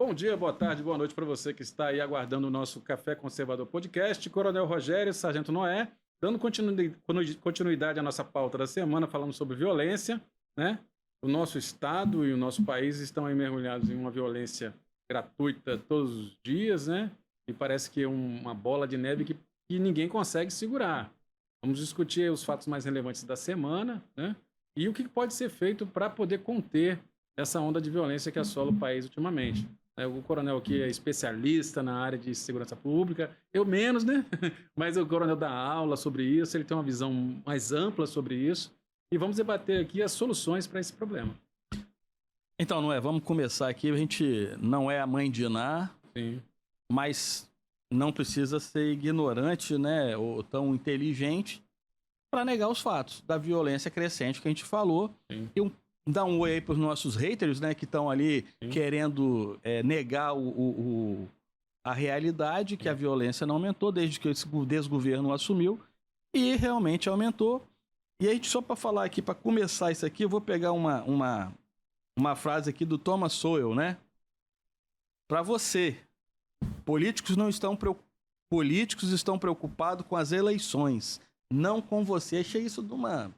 Bom dia, boa tarde, boa noite para você que está aí aguardando o nosso Café Conservador Podcast. Coronel Rogério, Sargento Noé, dando continuidade à nossa pauta da semana, falando sobre violência, né? O nosso Estado e o nosso país estão aí mergulhados em uma violência gratuita todos os dias, né? E parece que é uma bola de neve que ninguém consegue segurar. Vamos discutir os fatos mais relevantes da semana, né? E o que pode ser feito para poder conter essa onda de violência que assola o país ultimamente. O coronel aqui é especialista na área de segurança pública, eu menos, né? Mas o coronel dá aula sobre isso, ele tem uma visão mais ampla sobre isso. E vamos debater aqui as soluções para esse problema. Então, Noé, vamos começar aqui. A gente não é a mãe de Iná, Sim. Mas não precisa ser ignorante, né? Ou tão inteligente para negar os fatos da violência crescente que a gente falou. Sim. E dar um oi aí para os nossos haters, né, que estão ali querendo negar a realidade, que a violência não aumentou desde que esse desgoverno assumiu, e realmente aumentou. E a gente, só para falar aqui, para começar isso aqui, eu vou pegar uma frase aqui do Thomas Sowell, né? Para você, políticos estão preocupados com as eleições, não com você. Achei isso de uma...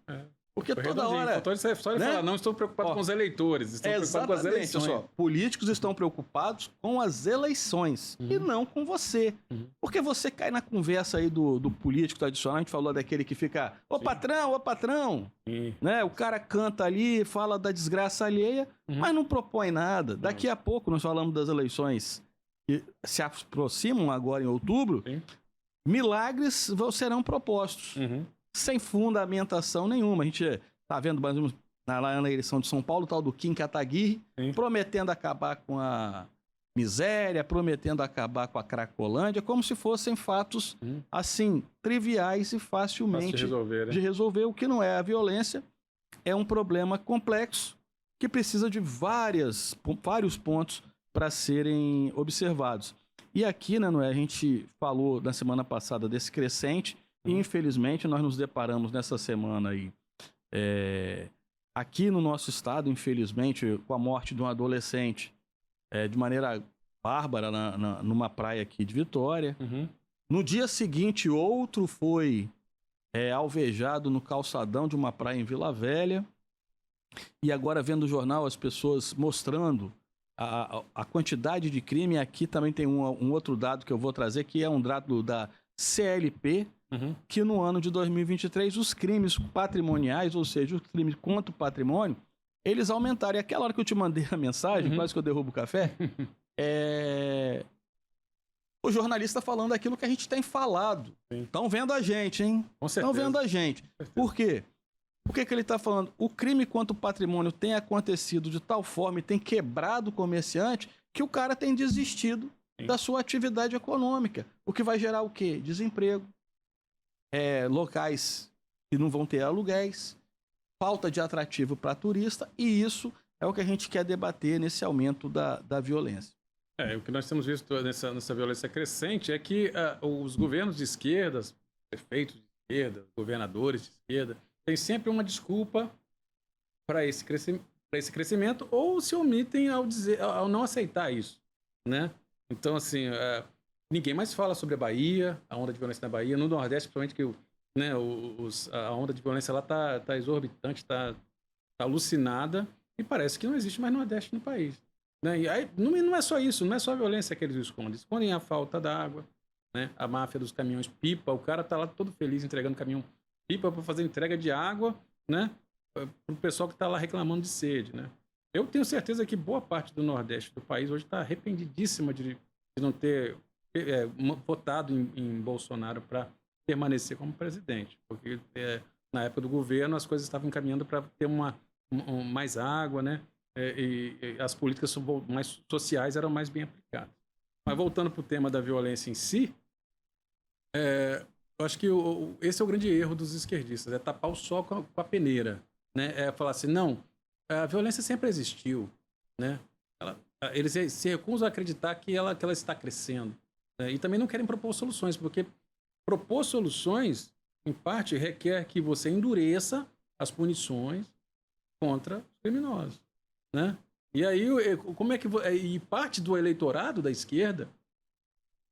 Porque toda hora... Só ele falar, não estou preocupado com os eleitores, estou preocupado com as eleições. Só, políticos estão preocupados com as eleições e não com você. Porque você cai na conversa aí do político tradicional, a gente falou daquele que fica, ô patrão, né? O cara canta ali, fala da desgraça alheia, mas não propõe nada. Daqui a pouco nós falamos das eleições que se aproximam agora em outubro, milagres serão propostos. Sem fundamentação nenhuma. A gente tá vendo mais ou menos na eleição de São Paulo, o tal do Kim Kataguiri, prometendo acabar com a miséria, prometendo acabar com a Cracolândia, como se fossem fatos, assim, triviais e facilmente de resolver. O que não é a violência, é um problema complexo que precisa de vários pontos para serem observados. E aqui, né, Noé, a gente falou na semana passada desse crescente, e infelizmente nós nos deparamos nessa semana aí, aqui no nosso estado, infelizmente, com a morte de um adolescente de maneira bárbara numa praia aqui de Vitória. No dia seguinte, outro foi alvejado no calçadão de uma praia em Vila Velha. E agora, vendo o jornal, as pessoas mostrando a quantidade de crime. Aqui também tem um outro dado que eu vou trazer, que é um dado da CLP, que no ano de 2023 os crimes patrimoniais, ou seja, os crimes contra o patrimônio, eles aumentaram. E aquela hora que eu te mandei a mensagem, quase que eu derrubo o café, o jornalista falando aquilo que a gente tem falado. Estão vendo a gente, hein? Estão vendo a gente. Por quê? Por que ele está falando? O crime contra o patrimônio tem acontecido de tal forma e tem quebrado o comerciante que o cara tem desistido da sua atividade econômica. O que vai gerar o quê? Desemprego. Locais que não vão ter aluguéis, falta de atrativo para turista, e isso é o que a gente quer debater nesse aumento da violência. O que nós temos visto nessa violência crescente é que os governos de esquerda, prefeitos de esquerda, governadores de esquerda, têm sempre uma desculpa para esse crescimento, ou se omitem ao não aceitar isso, né? Então, assim, ninguém mais fala sobre a Bahia, a onda de violência na Bahia, no Nordeste, principalmente, que a onda de violência lá tá exorbitante, tá alucinada, e parece que não existe mais Nordeste no país. Né? E aí, não é só isso, não é só a violência que eles escondem a falta d'água, né? A máfia dos caminhões pipa, o cara tá lá todo feliz entregando caminhão pipa para fazer entrega de água, né? Pro pessoal que tá lá reclamando de sede, né? Eu tenho certeza que boa parte do Nordeste do país hoje está arrependidíssima de não ter votado em Bolsonaro para permanecer como presidente, porque na época do governo as coisas estavam encaminhando para ter mais água, né? E as políticas mais sociais eram mais bem aplicadas. Mas voltando para o tema da violência em si, eu acho que esse é o grande erro dos esquerdistas, é tapar o sol com a peneira, né? É falar assim, não, a violência sempre existiu, né? Eles se recusam a acreditar que ela está crescendo, né? E também não querem propor soluções, porque propor soluções, em parte, requer que você endureça as punições contra os criminosos, né? E aí, como é que... E parte do eleitorado da esquerda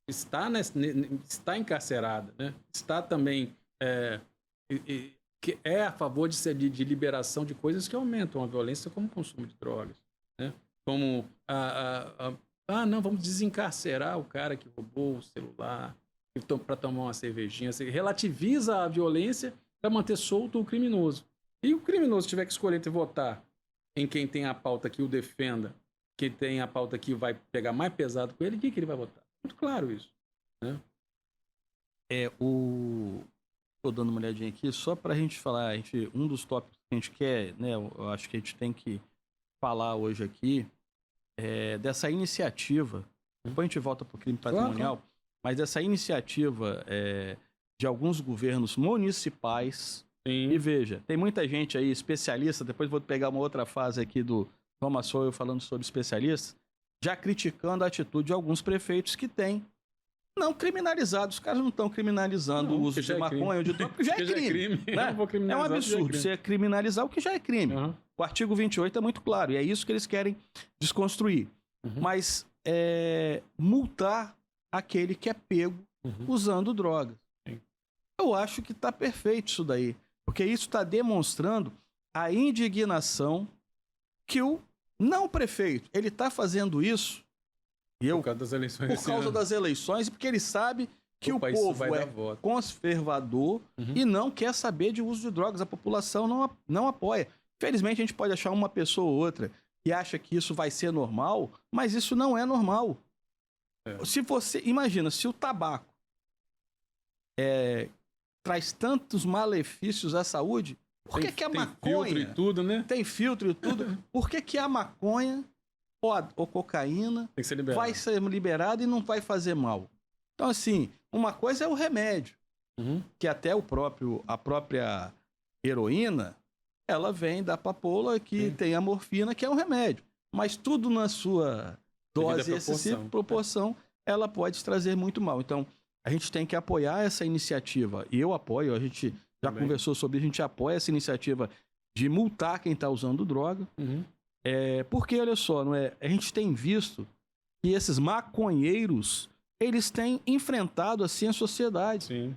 está encarcerada, né? Está também... que é a favor de liberação de coisas que aumentam a violência, como o consumo de drogas, né? Como não, vamos desencarcerar o cara que roubou o celular para tomar uma cervejinha. Você relativiza a violência para manter solto o criminoso. E o criminoso tiver que escolher entre votar em quem tem a pauta que o defenda, quem tem a pauta que vai pegar mais pesado com ele, quem que ele vai votar? Muito claro isso, né? Tô dando uma olhadinha aqui, só pra gente falar, um dos tópicos que a gente quer, né, eu acho que a gente tem que falar hoje aqui, dessa iniciativa, depois a gente volta pro crime patrimonial, claro. Mas dessa iniciativa de alguns governos municipais. Sim. E veja, tem muita gente aí, especialista, depois vou pegar uma outra fase aqui do Thomas Sowell falando sobre especialistas, já criticando a atitude de alguns prefeitos que têm não criminalizado. Os caras não estão criminalizando o uso de maconha ou de droga, porque já é crime. Né? É um absurdo você criminalizar o que já é crime. Uhum. O artigo 28 é muito claro, e é isso que eles querem desconstruir. Uhum. Mas multar aquele que é pego usando drogas. Sim. Eu acho que está perfeito isso daí. Porque isso está demonstrando a indignação que o não prefeito, ele está fazendo isso por causa das eleições. Por causa das eleições, e porque ele sabe que o povo é conservador e não quer saber de uso de drogas. A população não apoia. Felizmente, a gente pode achar uma pessoa ou outra que acha que isso vai ser normal, mas isso não é normal. Se você... Imagina, se o tabaco traz tantos malefícios à saúde, por que a maconha... Tem filtro e tudo, né? Tem filtro e tudo. Por que a maconha ou cocaína vai ser liberada e não vai fazer mal? Então, assim, uma coisa é o remédio, que até a própria heroína, ela vem da papoula, que tem a morfina, que é um remédio. Mas tudo na sua dose excessiva, proporção, ela pode trazer muito mal. Então, a gente tem que apoiar essa iniciativa. E eu apoio, a gente já conversou sobre isso, a gente apoia essa iniciativa de multar quem está usando droga. Porque, olha só, a gente tem visto que esses maconheiros, eles têm enfrentado assim a sociedade. Sim.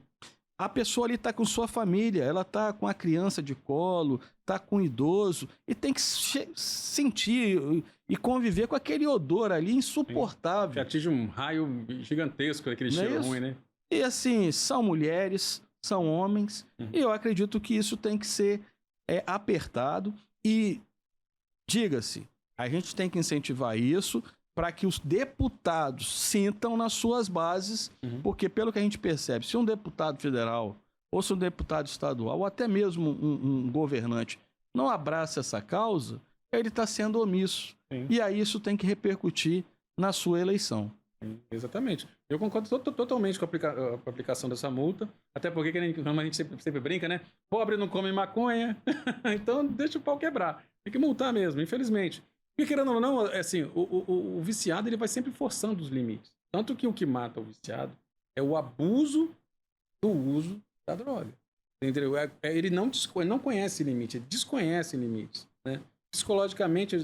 A pessoa ali está com sua família, ela está com a criança de colo, está com o idoso, e tem que sentir e conviver com aquele odor ali insuportável. Que atinge um raio gigantesco, aquele cheiro ruim, né? E assim, são mulheres, são homens, e eu acredito que isso tem que ser apertado. E, diga-se, a gente tem que incentivar isso para que os deputados sintam nas suas bases, porque pelo que a gente percebe, se um deputado federal, ou se um deputado estadual, ou até mesmo um governante não abraça essa causa, ele está sendo omisso. Sim. E aí isso tem que repercutir na sua eleição. Sim, exatamente. Eu concordo totalmente com a aplicação dessa multa, até porque a gente sempre brinca, né? Pobre não come maconha, então deixa o pau quebrar. Tem que multar mesmo, infelizmente. Porque, querendo ou não, assim, o viciado ele vai sempre forçando os limites. Tanto que o que mata o viciado é o abuso do uso da droga. Entendeu? Ele não conhece limite, ele desconhece limites. Né? Psicologicamente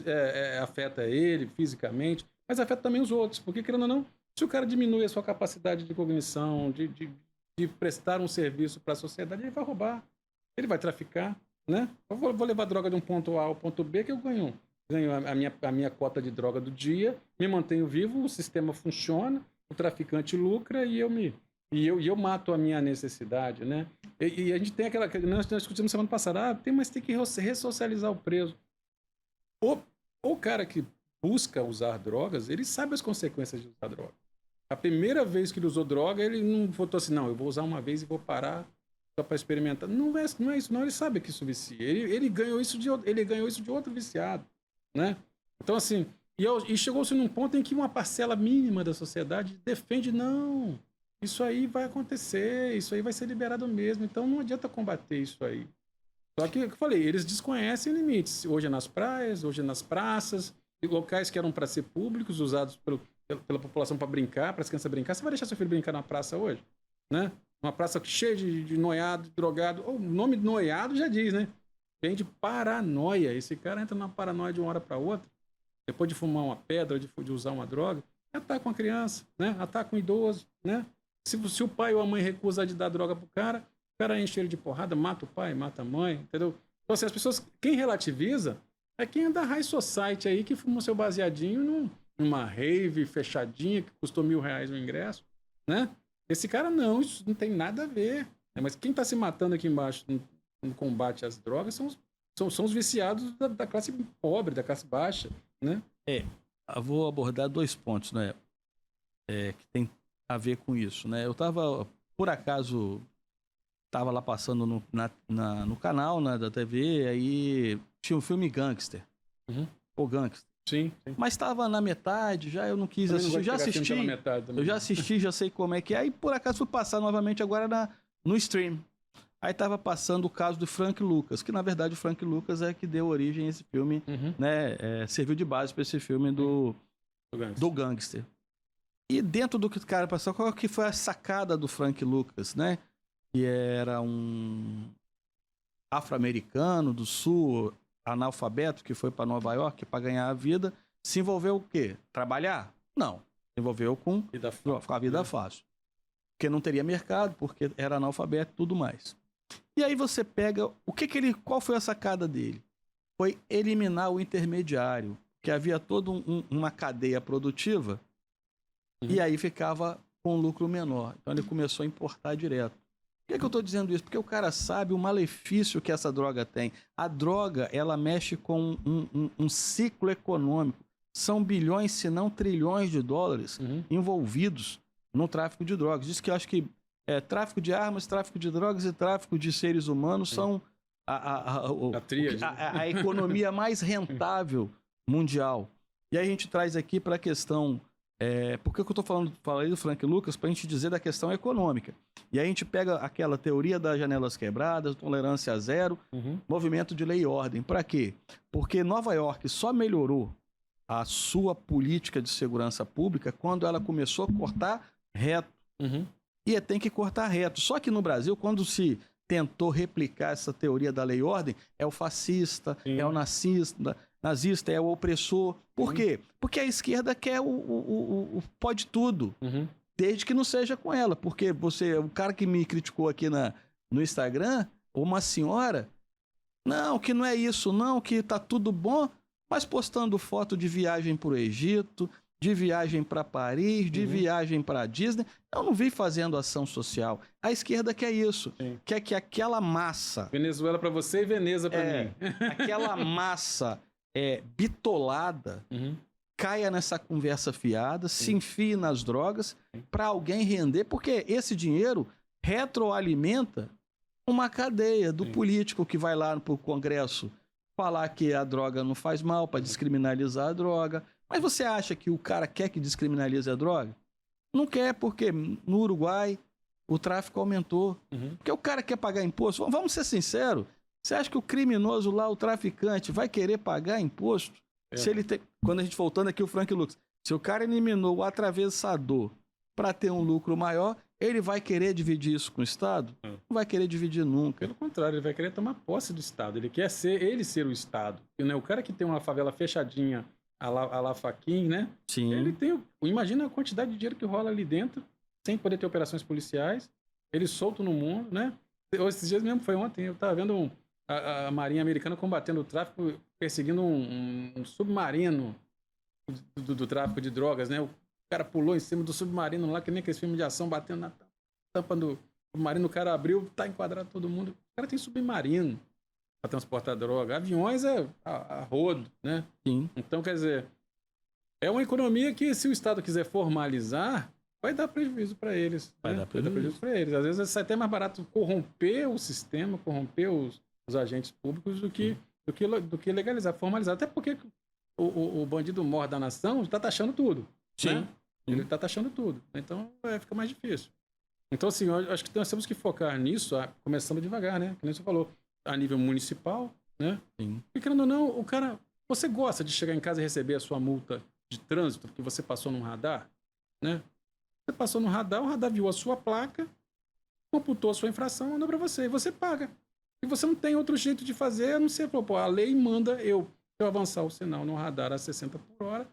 afeta ele, fisicamente, mas afeta também os outros. Porque, querendo ou não, se o cara diminui a sua capacidade de cognição, de prestar um serviço para a sociedade, ele vai roubar, ele vai traficar. Né? Eu vou levar droga de um ponto A ao ponto B que eu ganho a minha cota de droga do dia, me mantenho vivo, o sistema funciona, o traficante lucra e eu mato a minha necessidade, né? E a gente tem aquela... Nós discutimos semana passada, mas tem que ressocializar o preso. O cara que busca usar drogas, ele sabe as consequências de usar droga. A primeira vez que ele usou droga, ele não botou assim, não, eu vou usar uma vez e vou parar só para experimentar. Não é isso, não. Ele sabe que isso vicia. Ele ganhou isso de outro viciado. Né? Então, assim, e chegou-se num ponto em que uma parcela mínima da sociedade defende, não, isso aí vai acontecer, isso aí vai ser liberado mesmo, então não adianta combater isso aí. Só que, eu falei, eles desconhecem limites, hoje é nas praias, hoje é nas praças, locais que eram para ser públicos, usados pela população para brincar, para as crianças brincar. Você vai deixar seu filho brincar na praça hoje? Né? Uma praça cheia de noiado, drogado, o nome noiado já diz, né? Vem de paranoia. Esse cara entra na paranoia de uma hora para outra. depois de fumar uma pedra, de usar uma droga, ataca uma criança, né? Ataca um idoso, né? Se o pai ou a mãe recusa de dar droga pro cara, o cara enche ele de porrada, mata o pai, mata a mãe, entendeu? Então, assim, as pessoas, quem relativiza é quem é da high society aí, que fumou seu baseadinho numa rave fechadinha, que custou R$1.000 o ingresso, né? Esse cara não, isso não tem nada a ver. Né? Mas quem tá se matando aqui embaixo no combate às drogas são os viciados da classe pobre, da classe baixa, né? Eu vou abordar 2 pontos, né? Que tem a ver com isso, né? Eu tava, por acaso, lá passando no canal, né, da TV, aí tinha um filme Gangster. O Gangster. Sim. Mas estava na metade, já eu não quis assistir. Já assisti, eu já assisti, já sei como é que é. Aí, por acaso, fui passar novamente agora no stream. Aí tava passando o caso do Frank Lucas, que na verdade o Frank Lucas é que deu origem a esse filme, né? Serviu de base para esse filme do Gangster. E dentro do que o cara passou, qual que foi a sacada do Frank Lucas, né? Que era um afro-americano do sul, analfabeto, que foi para Nova York para ganhar a vida. Se envolveu o quê? Trabalhar? Não. Se envolveu com a vida fácil. Porque não teria mercado, porque era analfabeto e tudo mais. E aí você pega, qual foi a sacada dele? Foi eliminar o intermediário, que havia toda uma cadeia produtiva, e aí ficava com um lucro menor. Então ele começou a importar direto. Por que eu estou dizendo isso? Porque o cara sabe o malefício que essa droga tem. A droga, ela mexe com um ciclo econômico. São bilhões, se não trilhões de dólares envolvidos no tráfico de drogas. Diz que eu acho que tráfico de armas, tráfico de drogas e tráfico de seres humanos são a economia mais rentável mundial. E aí a gente traz aqui para a questão... por que eu estou falando do Frank Lucas? Para a gente dizer da questão econômica. E aí a gente pega aquela teoria das janelas quebradas, tolerância zero, movimento de lei e ordem. Para quê? Porque Nova York só melhorou a sua política de segurança pública quando ela começou a cortar reto. E tem que cortar reto. Só que no Brasil, quando se tentou replicar essa teoria da lei e ordem, é o fascista, é o nazista, é o opressor. Por quê? Porque a esquerda quer o pode tudo, desde que não seja com ela. Porque o cara que me criticou aqui no Instagram, uma senhora, não, que não é isso, não, que tá tudo bom, mas postando foto de viagem para o Egito, de viagem para Paris, de viagem para Disney. Eu não vi fazendo ação social. A esquerda quer isso. Quer que aquela massa... Venezuela para você e Veneza para mim. Aquela massa bitolada caia nessa conversa fiada, se enfie nas drogas para alguém render, porque esse dinheiro retroalimenta uma cadeia do político que vai lá pro Congresso falar que a droga não faz mal, para descriminalizar a droga. Mas você acha que o cara quer que descriminalize a droga? Não quer, porque no Uruguai o tráfico aumentou. Porque o cara quer pagar imposto. Vamos ser sinceros. Você acha que o criminoso lá, o traficante, vai querer pagar imposto? Se ele tem... Quando a gente voltando aqui o Frank Lucas, se o cara eliminou o atravessador para ter um lucro maior, ele vai querer dividir isso com o Estado? Não vai querer dividir nunca. Pelo contrário, ele vai querer tomar posse do Estado. Ele quer ser o Estado. Né? O cara que tem uma favela fechadinha a la Fachin, né? Sim. Ele tem... Imagina a quantidade de dinheiro que rola ali dentro, sem poder ter operações policiais. Ele solto no mundo, né? Esses dias mesmo, foi ontem, eu tava vendo a Marinha Americana combatendo o tráfico, perseguindo um submarino do tráfico de drogas, né? O cara pulou em cima do submarino lá, que nem aqueles filmes de ação, batendo na tampa do submarino, o cara abriu, tá enquadrado todo mundo. O cara tem submarino para transportar droga. Aviões a rodo, né? Sim. Então, quer dizer, é uma economia que, se o Estado quiser formalizar, vai dar prejuízo para eles. Vai dar prejuízo para eles. Às vezes é até mais barato corromper o sistema, corromper os agentes públicos do que legalizar, formalizar. Até porque o bandido mor da nação está taxando tudo. Sim. Né? Ele está taxando tudo. Então fica mais difícil. Então, assim, eu acho que nós temos que focar nisso, começando devagar, né? Como você falou, a nível municipal, né? Sim. E querendo ou não, o cara... Você gosta de chegar em casa e receber a sua multa de trânsito porque você passou num radar, né? Você passou no radar, o radar viu a sua placa, computou a sua infração, mandou para você, e você paga. E você não tem outro jeito de fazer, a não ser, a lei manda eu Se eu avançar o sinal no radar a 60 por hora,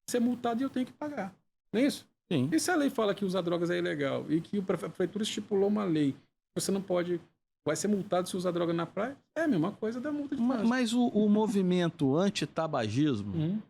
ser multado e eu tenho que pagar. Não é isso? Sim. E se a lei fala que usar drogas é ilegal e que a prefeitura estipulou uma lei, você não pode... Vai ser multado se usar droga na praia? É a mesma coisa da multa de trânsito. Mas o movimento anti-tabagismo,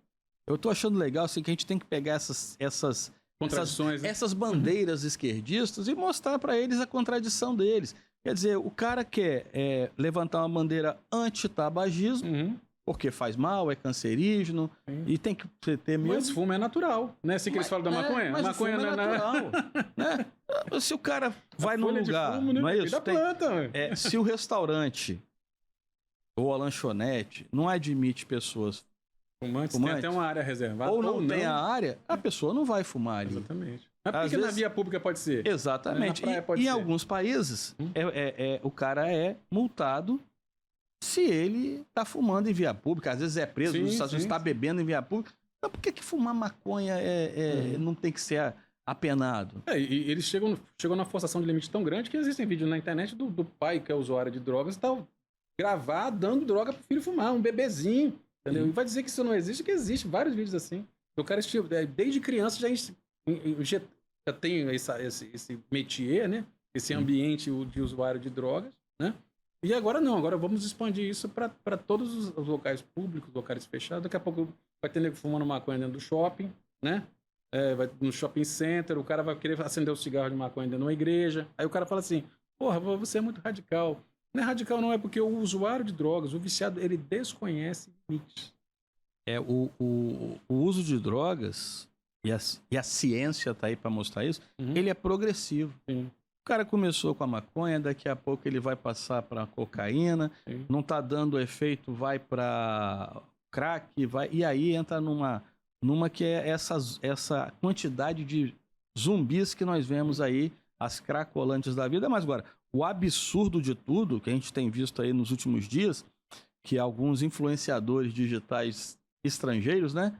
eu tô achando legal assim, que a gente tem que pegar essas Contradições, né? essas bandeiras esquerdistas e mostrar para eles a contradição deles. Quer dizer, o cara quer levantar uma bandeira anti-tabagismo, porque faz mal, é cancerígeno, e tem que ter mesmo... Mas fumo é natural, né? Assim que eles falam da maconha. Mas maconha o fumo é natural, né? Se o cara vai num lugar, fumo, né? não é isso? Da planta, se o restaurante ou a lanchonete não admite pessoas fumantes, tem até uma área reservada. Ou não tem a área, a pessoa não vai fumar ali. Exatamente. Mas por que na via pública pode ser? Exatamente. Em alguns países, o cara é multado se ele está fumando em via pública. Às vezes é preso, nos Estados Unidos está bebendo em via pública. Então por que fumar maconha não tem que ser apenado? E eles chegam na forçação de limite tão grande que existem vídeos na internet do pai que é usuário de drogas e tal, gravar dando droga pro filho fumar, um bebezinho. Entendeu? E vai dizer que isso não existe, que existe vários vídeos assim. O cara, desde criança, já tem esse métier, né? Esse ambiente de usuário de drogas, né? E agora não, agora vamos expandir isso para todos os locais públicos, locais fechados. Daqui a pouco vai ter nego fumando maconha dentro do shopping, né? Vai no shopping center, o cara vai querer acender o cigarro de maconha dentro de uma igreja. Aí o cara fala assim, porra, você é muito radical. Não é radical, não, é porque o usuário de drogas, o viciado, ele desconhece limites. O uso de drogas, e a ciência está aí para mostrar isso, ele é progressivo. Sim. O cara começou com a maconha, daqui a pouco ele vai passar para a cocaína, não está dando efeito, vai para crack, e aí entra numa que é essa quantidade de zumbis que nós vemos aí, as cracolantes da vida. Mas agora, o absurdo de tudo que a gente tem visto aí nos últimos dias, que alguns influenciadores digitais estrangeiros, né?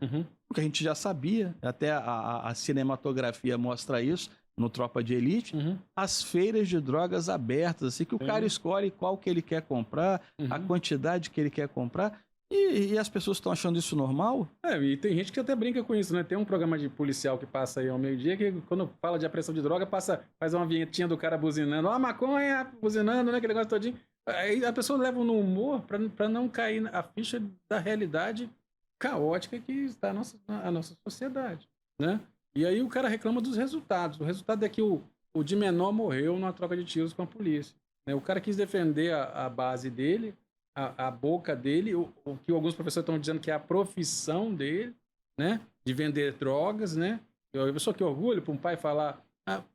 Porque a gente já sabia, até a cinematografia mostra isso, no Tropa de Elite, as feiras de drogas abertas, assim, que o cara escolhe qual que ele quer comprar, a quantidade que ele quer comprar, e as pessoas estão achando isso normal? E tem gente que até brinca com isso, né? Tem um programa de policial que passa aí ao meio-dia, que quando fala de apreensão de droga, faz uma vinhetinha do cara buzinando, maconha, buzinando, né? Aquele negócio todinho. Aí a pessoa leva no humor para não cair a ficha da realidade caótica que está a nossa sociedade, né? E aí o cara reclama dos resultados. O resultado é que o de menor morreu numa troca de tiros com a polícia, né? O cara quis defender a base dele, a boca dele, o que alguns professores estão dizendo que é a profissão dele, né? De vender drogas, né? Eu sou que orgulho para um pai falar,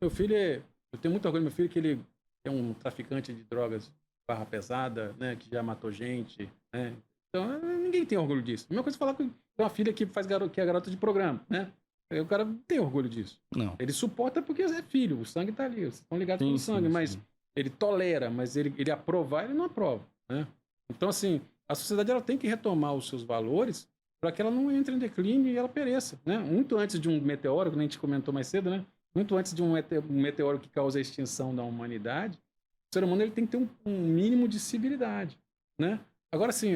meu filho eu tenho muito orgulho do meu filho que ele é um traficante de drogas barra pesada, né? Que já matou gente, né? Então, ninguém tem orgulho disso. A mesma coisa falar com uma filha que é garota de programa, né? O cara não tem orgulho disso. Não. Ele suporta porque é filho, o sangue tá ali, vocês estão ligados pelo sangue, mas ele tolera, mas ele aprovar, ele não aprova, né? Então, assim, a sociedade ela tem que retomar os seus valores para que ela não entre em declínio e ela pereça, né? Muito antes de um meteoro, que a gente comentou mais cedo, né? Muito antes de um meteoro que causa a extinção da humanidade, o ser humano ele tem que ter um mínimo de civilidade, né? Agora, assim,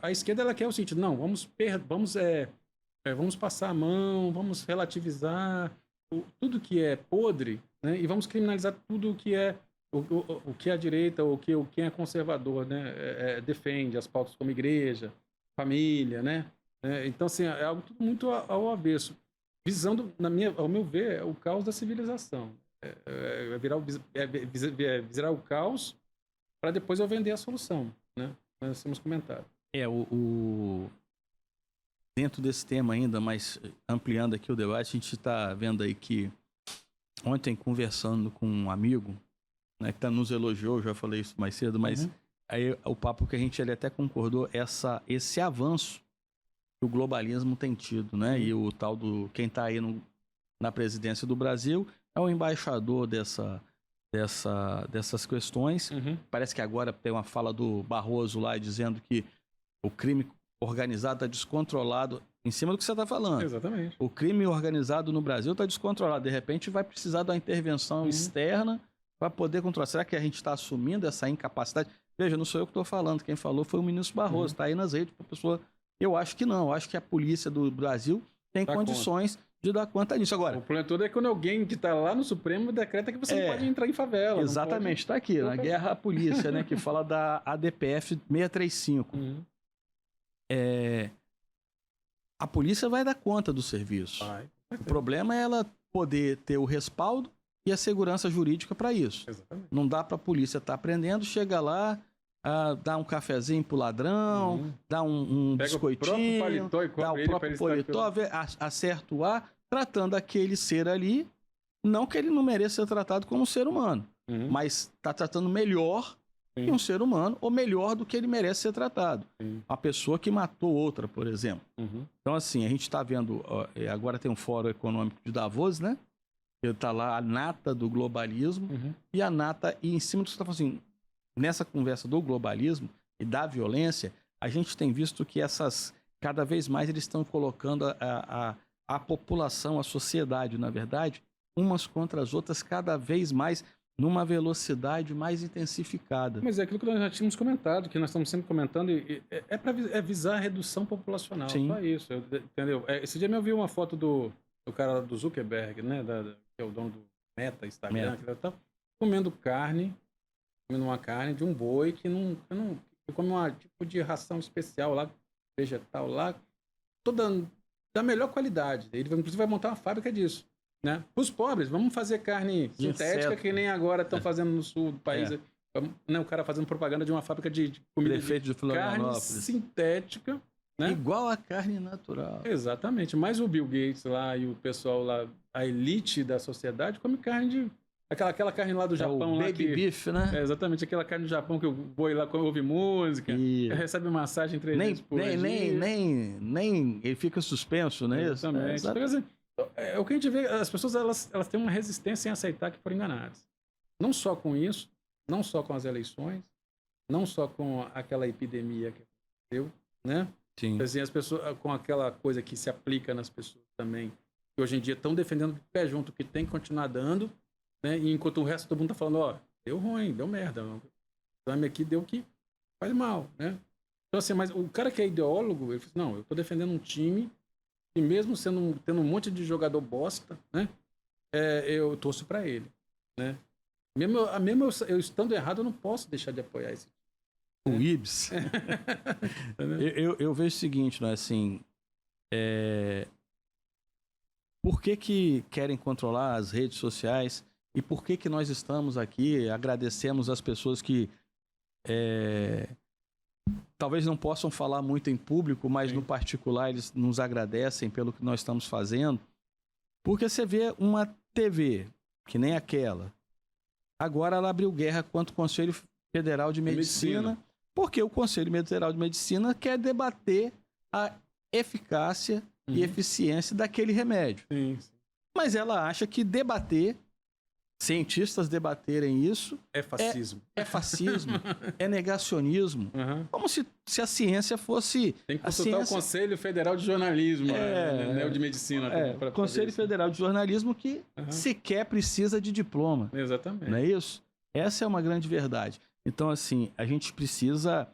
a esquerda ela quer o seguinte, não, vamos passar a mão, vamos relativizar tudo que é podre, né? E vamos criminalizar tudo que é o que a direita ou quem é conservador, né? Defende as pautas como igreja, família, né? Então, assim, é algo tudo muito ao avesso. Visando, ao meu ver, é o caos da civilização. Virar o caos para depois eu vender a solução, né? Nós temos comentado. Dentro desse tema ainda, mas ampliando aqui o debate, a gente está vendo aí que ontem, conversando com um amigo, né, que nos elogiou, já falei isso mais cedo, mas aí o papo que ele até concordou, esse avanço que o globalismo tem tido, né? E o tal quem está aí na presidência do Brasil é o embaixador dessas questões. Parece que agora tem uma fala do Barroso lá dizendo que o crime organizado está descontrolado em cima do que você está falando. Exatamente. O crime organizado no Brasil está descontrolado. De repente vai precisar de uma intervenção externa para poder controlar. Será que a gente está assumindo essa incapacidade? Veja, não sou eu que estou falando. Quem falou foi o ministro Barroso. Está aí nas redes para a pessoa Eu acho que não. Eu acho que a polícia do Brasil tem condições de dar conta disso. Agora, o problema todo é quando alguém que está lá no Supremo decreta que você não pode entrar em favela. Exatamente, está aqui, na Guerra à Polícia, né, que fala da ADPF 635. A polícia vai dar conta do serviço. O problema é ela poder ter o respaldo e a segurança jurídica para isso. Exatamente. Não dá para a polícia estar prendendo, chega lá, dá um cafezinho pro ladrão, dá um biscoitinho, dá o próprio paletó, acerta o ar, tratando aquele ser ali, não que ele não mereça ser tratado como um ser humano, mas está tratando melhor que um ser humano, ou melhor do que ele merece ser tratado. Uma pessoa que matou outra, por exemplo. Então, assim, a gente está vendo, agora tem um fórum econômico de Davos, né? Ele está lá, a nata do globalismo, e a nata, e em cima do que você está falando assim, nessa conversa do globalismo e da violência, a gente tem visto que cada vez mais eles estão colocando a população, a sociedade, na verdade, umas contra as outras, cada vez mais numa velocidade mais intensificada. Mas é aquilo que nós já tínhamos comentado, que nós estamos sempre comentando, é para visar a redução populacional. Sim. Só isso, entendeu? Esse dia eu vi uma foto do cara do Zuckerberg, né, que é o dono do Meta, Instagram, que tal, comendo uma carne de um boi que come um tipo de ração especial lá, vegetal lá, toda da melhor qualidade. Ele inclusive vai montar uma fábrica disso, né? Para os pobres, vamos fazer carne sintética, que nem agora estão fazendo no sul do país. Né, o cara fazendo propaganda de uma fábrica de comida de carne sintética, né? Igual a carne natural. Exatamente. Mas o Bill Gates lá e o pessoal lá, a elite da sociedade, come carne de... Aquela carne lá do Japão. O baby beef, né? Exatamente, aquela carne do Japão que o boi lá ouve música, recebe massagem 3 vezes por dia. Nem ele fica suspenso, né? Exatamente. Então, assim, o que a gente vê, as pessoas elas têm uma resistência em aceitar que foram enganadas. Não só com isso, não só com as eleições, não só com aquela epidemia que aconteceu, né? Sim. Assim, as pessoas, com aquela coisa que se aplica nas pessoas também, que hoje em dia estão defendendo de pé junto que tem que continuar dando, né? E enquanto o resto todo mundo tá falando, deu ruim, deu merda, o exame aqui deu que faz mal, né? Então assim, mas o cara que é ideólogo, ele fala, não, eu tô defendendo um time e mesmo tendo um monte de jogador bosta, né? Eu torço para ele, né? Mesmo eu estando errado, eu não posso deixar de apoiar esse time. O Ibs. eu vejo o seguinte, né? Assim, por que querem controlar as redes sociais? E por que nós estamos aqui? Agradecemos as pessoas que talvez não possam falar muito em público, mas no particular eles nos agradecem pelo que nós estamos fazendo. Porque você vê uma TV, que nem aquela, agora ela abriu guerra contra o Conselho Federal de Medicina, porque o Conselho Federal de Medicina quer debater a eficácia e eficiência daquele remédio. Sim. Mas ela acha que cientistas debaterem isso... É fascismo. É fascismo, é negacionismo. Como se a ciência fosse... Tem que consultar o Conselho Federal de Jornalismo, né? O de Medicina. O Conselho Federal de Jornalismo que sequer precisa de diploma. Exatamente. Não é isso? Essa é uma grande verdade. Então, assim, a gente precisa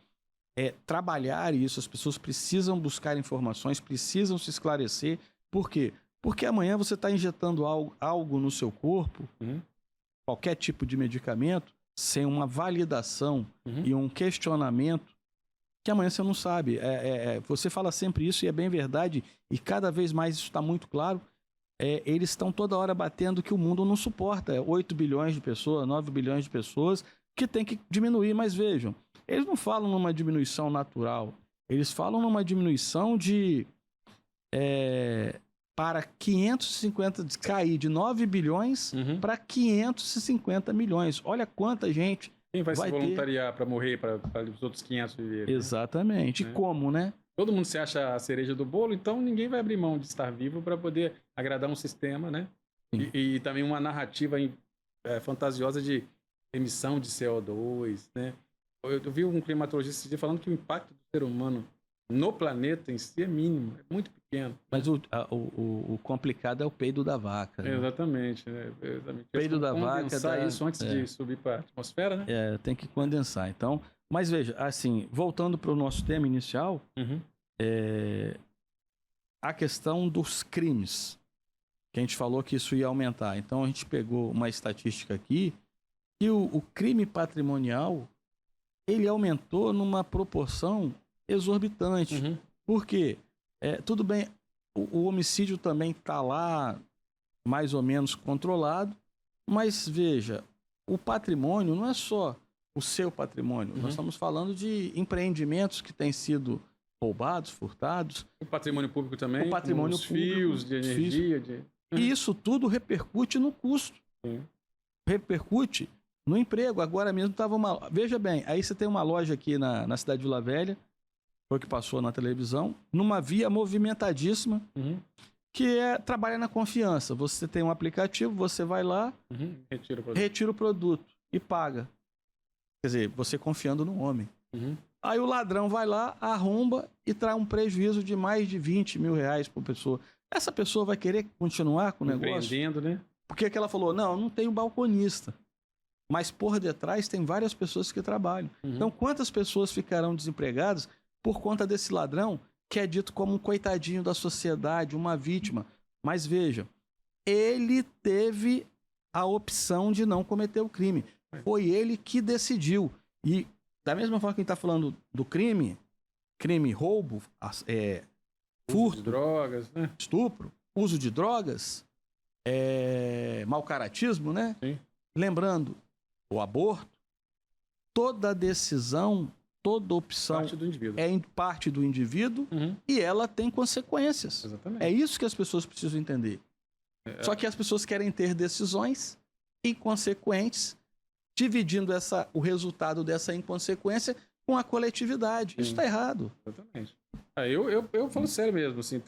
trabalhar isso, as pessoas precisam buscar informações, precisam se esclarecer. Por quê? Porque amanhã você está injetando algo no seu corpo, qualquer tipo de medicamento, sem uma validação e um questionamento, que amanhã você não sabe. Você fala sempre isso e é bem verdade, e cada vez mais isso está muito claro. Eles estão toda hora batendo que o mundo não suporta. 8 bilhões de pessoas, 9 bilhões de pessoas, que tem que diminuir. Mas vejam, eles não falam numa diminuição natural, eles falam numa diminuição para 550, cair de 9 bilhões para 550 milhões. Olha quanta gente Quem vai se voluntariar para morrer, para os outros 500 viverem? Exatamente. Né? E como, né? Todo mundo se acha a cereja do bolo, então ninguém vai abrir mão de estar vivo para poder agradar um sistema, né? E também uma narrativa fantasiosa de emissão de CO2, né? Eu vi um climatologista falando que o impacto do ser humano no planeta em si é mínimo, é muito pequeno. Mas o complicado é o peido da vaca. Né? Exatamente. Né? Exatamente. Peido da vaca... Condensar isso antes de subir para a atmosfera, né? Tem que condensar. Então, mas veja, assim, voltando para o nosso tema inicial, a questão dos crimes, que a gente falou que isso ia aumentar. Então, a gente pegou uma estatística aqui, que o crime patrimonial, ele aumentou numa proporção exorbitante. Uhum. Por quê? Tudo bem, o homicídio também está lá, mais ou menos controlado, mas veja, o patrimônio não é só o seu patrimônio. Nós estamos falando de empreendimentos que têm sido roubados, furtados. O patrimônio público também, o patrimônio os público, fios de energia. E isso tudo repercute no custo. Sim. Repercute no emprego. Agora mesmo estava uma... Veja bem, aí você tem uma loja aqui na cidade de Vila Velha, foi o que passou na televisão, numa via movimentadíssima, que trabalha na confiança. Você tem um aplicativo, você vai lá, retira o produto e paga. Quer dizer, você confiando no homem. Aí o ladrão vai lá, arromba e traz um prejuízo de mais de 20 mil reais por pessoa. Essa pessoa vai querer continuar com o negócio? Empreendendo, né? Porque que ela falou, não tem um balconista. Mas por detrás tem várias pessoas que trabalham. Então, quantas pessoas ficarão desempregadas por conta desse ladrão que é dito como um coitadinho da sociedade, uma vítima? Mas veja, ele teve a opção de não cometer o crime. Foi ele que decidiu. E da mesma forma que a gente está falando do crime, roubo, furto, de drogas, né? Estupro, uso de drogas, mau caratismo, né? Sim. Lembrando, o aborto, toda decisão, toda opção Parte do indivíduo. é parte do indivíduo e ela tem consequências. Exatamente. É isso que as pessoas precisam entender. Só que as pessoas querem ter decisões inconsequentes, dividindo o resultado dessa inconsequência com a coletividade. Sim. Isso está errado. Exatamente. Eu falo sério mesmo, assim,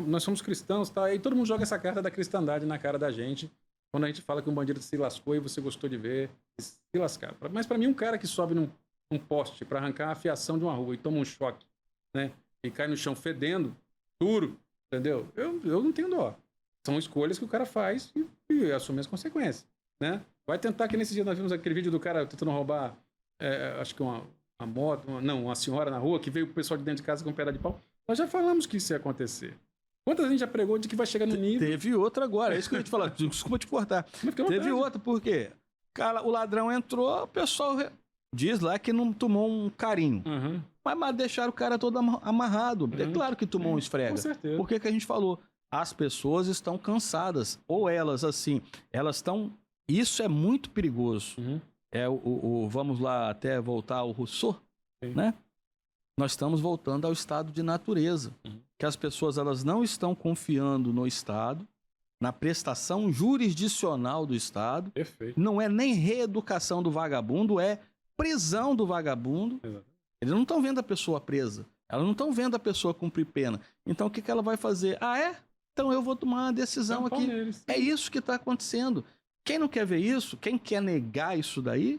nós somos cristãos, tá? E todo mundo joga essa carta da cristandade na cara da gente, quando a gente fala que um bandido se lascou e você gostou de ver, se lascar. Mas para mim, um cara que sobe num poste para arrancar a fiação de uma rua e toma um choque, né? E cai no chão fedendo, duro, entendeu? Eu não tenho dó. São escolhas que o cara faz e assume as consequências, né? Vai tentar, que nesse dia nós vimos aquele vídeo do cara tentando roubar, acho que uma moto, uma senhora na rua, que veio o pessoal de dentro de casa com um pedaço de pau. Nós já falamos que isso ia acontecer. Quantas gente já pregou de que vai chegar no nível? Teve outra agora, é isso que eu ia te falar. Desculpa te cortar. Teve outra, por quê? Cara, o ladrão entrou, o pessoal diz lá que não tomou um carinho. Mas deixaram o cara todo amarrado. É claro que tomou um esfrega. Com certeza. Por que a gente falou? As pessoas estão cansadas. Ou elas, assim, elas estão... Isso é muito perigoso. Vamos lá até voltar ao Rousseau, né? Nós estamos voltando ao estado de natureza. Que as pessoas elas não estão confiando no Estado, na prestação jurisdicional do Estado. Perfeito. Não é nem reeducação do vagabundo, é prisão do vagabundo. Exato. Eles não estão vendo a pessoa presa. Elas não estão vendo a pessoa cumprir pena. Então, o que ela vai fazer? Então eu vou tomar uma decisão aqui. É isso que está acontecendo. Quem não quer ver isso, quem quer negar isso daí,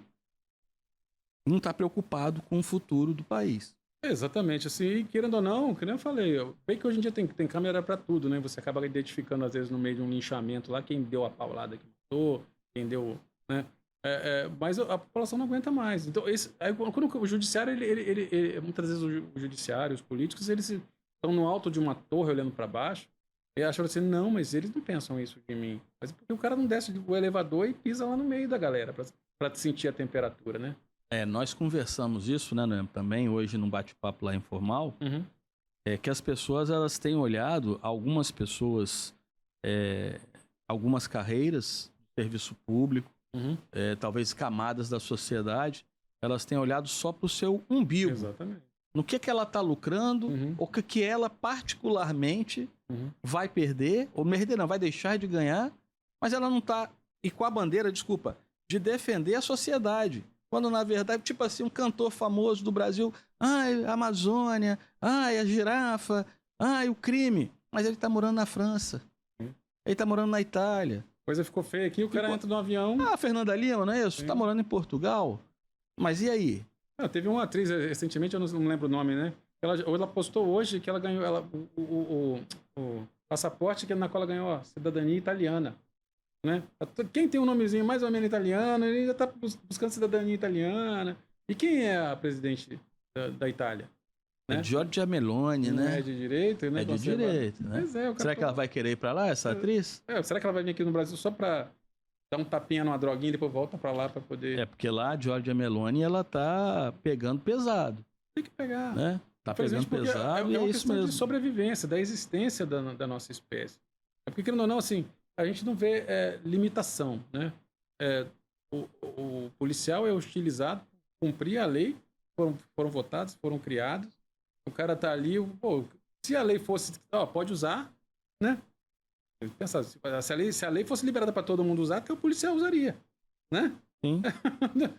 não está preocupado com o futuro do país. Exatamente, assim, e querendo ou não, que nem eu falei, bem que hoje em dia tem câmera para tudo, né? Você acaba identificando, às vezes, no meio de um linchamento lá, quem deu a paulada que matou, quem deu, né? Mas a população não aguenta mais. Então, quando o judiciário, muitas vezes o judiciário, os políticos, eles estão no alto de uma torre olhando para baixo e acham assim, não, mas eles não pensam isso de mim. Mas porque o cara não desce do elevador e pisa lá no meio da galera para sentir a temperatura, né? Nós conversamos isso, né, também hoje num bate-papo lá informal, que as pessoas elas têm olhado, algumas pessoas, algumas carreiras, serviço público, talvez camadas da sociedade, elas têm olhado só para o seu umbigo. Exatamente. No que ela está lucrando, ou que ela particularmente vai perder, ou perder não, vai deixar de ganhar, mas ela não está, e com a bandeira, de defender a sociedade. Quando, na verdade, tipo assim, um cantor famoso do Brasil, a Amazônia, a girafa, o crime. Mas ele tá morando na França. Ele tá morando na Itália. Coisa ficou feia aqui, o cara entra no avião... Fernanda Lima, não é isso? Tá morando em Portugal. Mas e aí? Teve uma atriz, recentemente, eu não lembro o nome, né? Ela postou hoje que ela ganhou o passaporte na qual ela ganhou a cidadania italiana. Né? Quem tem um nomezinho mais ou menos italiano, ele já está buscando cidadania italiana. E quem é a presidente da Itália? né? É Giorgia Meloni, né? É de direita, né? É de direita, né? Pois é, Será que ela vai querer ir pra lá, essa atriz? Será que ela vai vir aqui no Brasil só pra dar um tapinha numa droguinha e depois volta pra lá pra poder... É, porque lá a Giorgia Meloni, ela tá pegando pesado. Tem que pegar. Né? Tá pegando pesado e é uma isso questão mesmo. de sobrevivência, da existência da nossa espécie. É porque, querendo ou não, assim, a gente não vê limitação, né? O policial é hostilizado, cumprir a lei, foram votados, foram criados, o cara tá ali, pô, se a lei fosse, pode usar, né? Pensa, se a lei fosse liberada para todo mundo usar, até o policial usaria, né? Sim.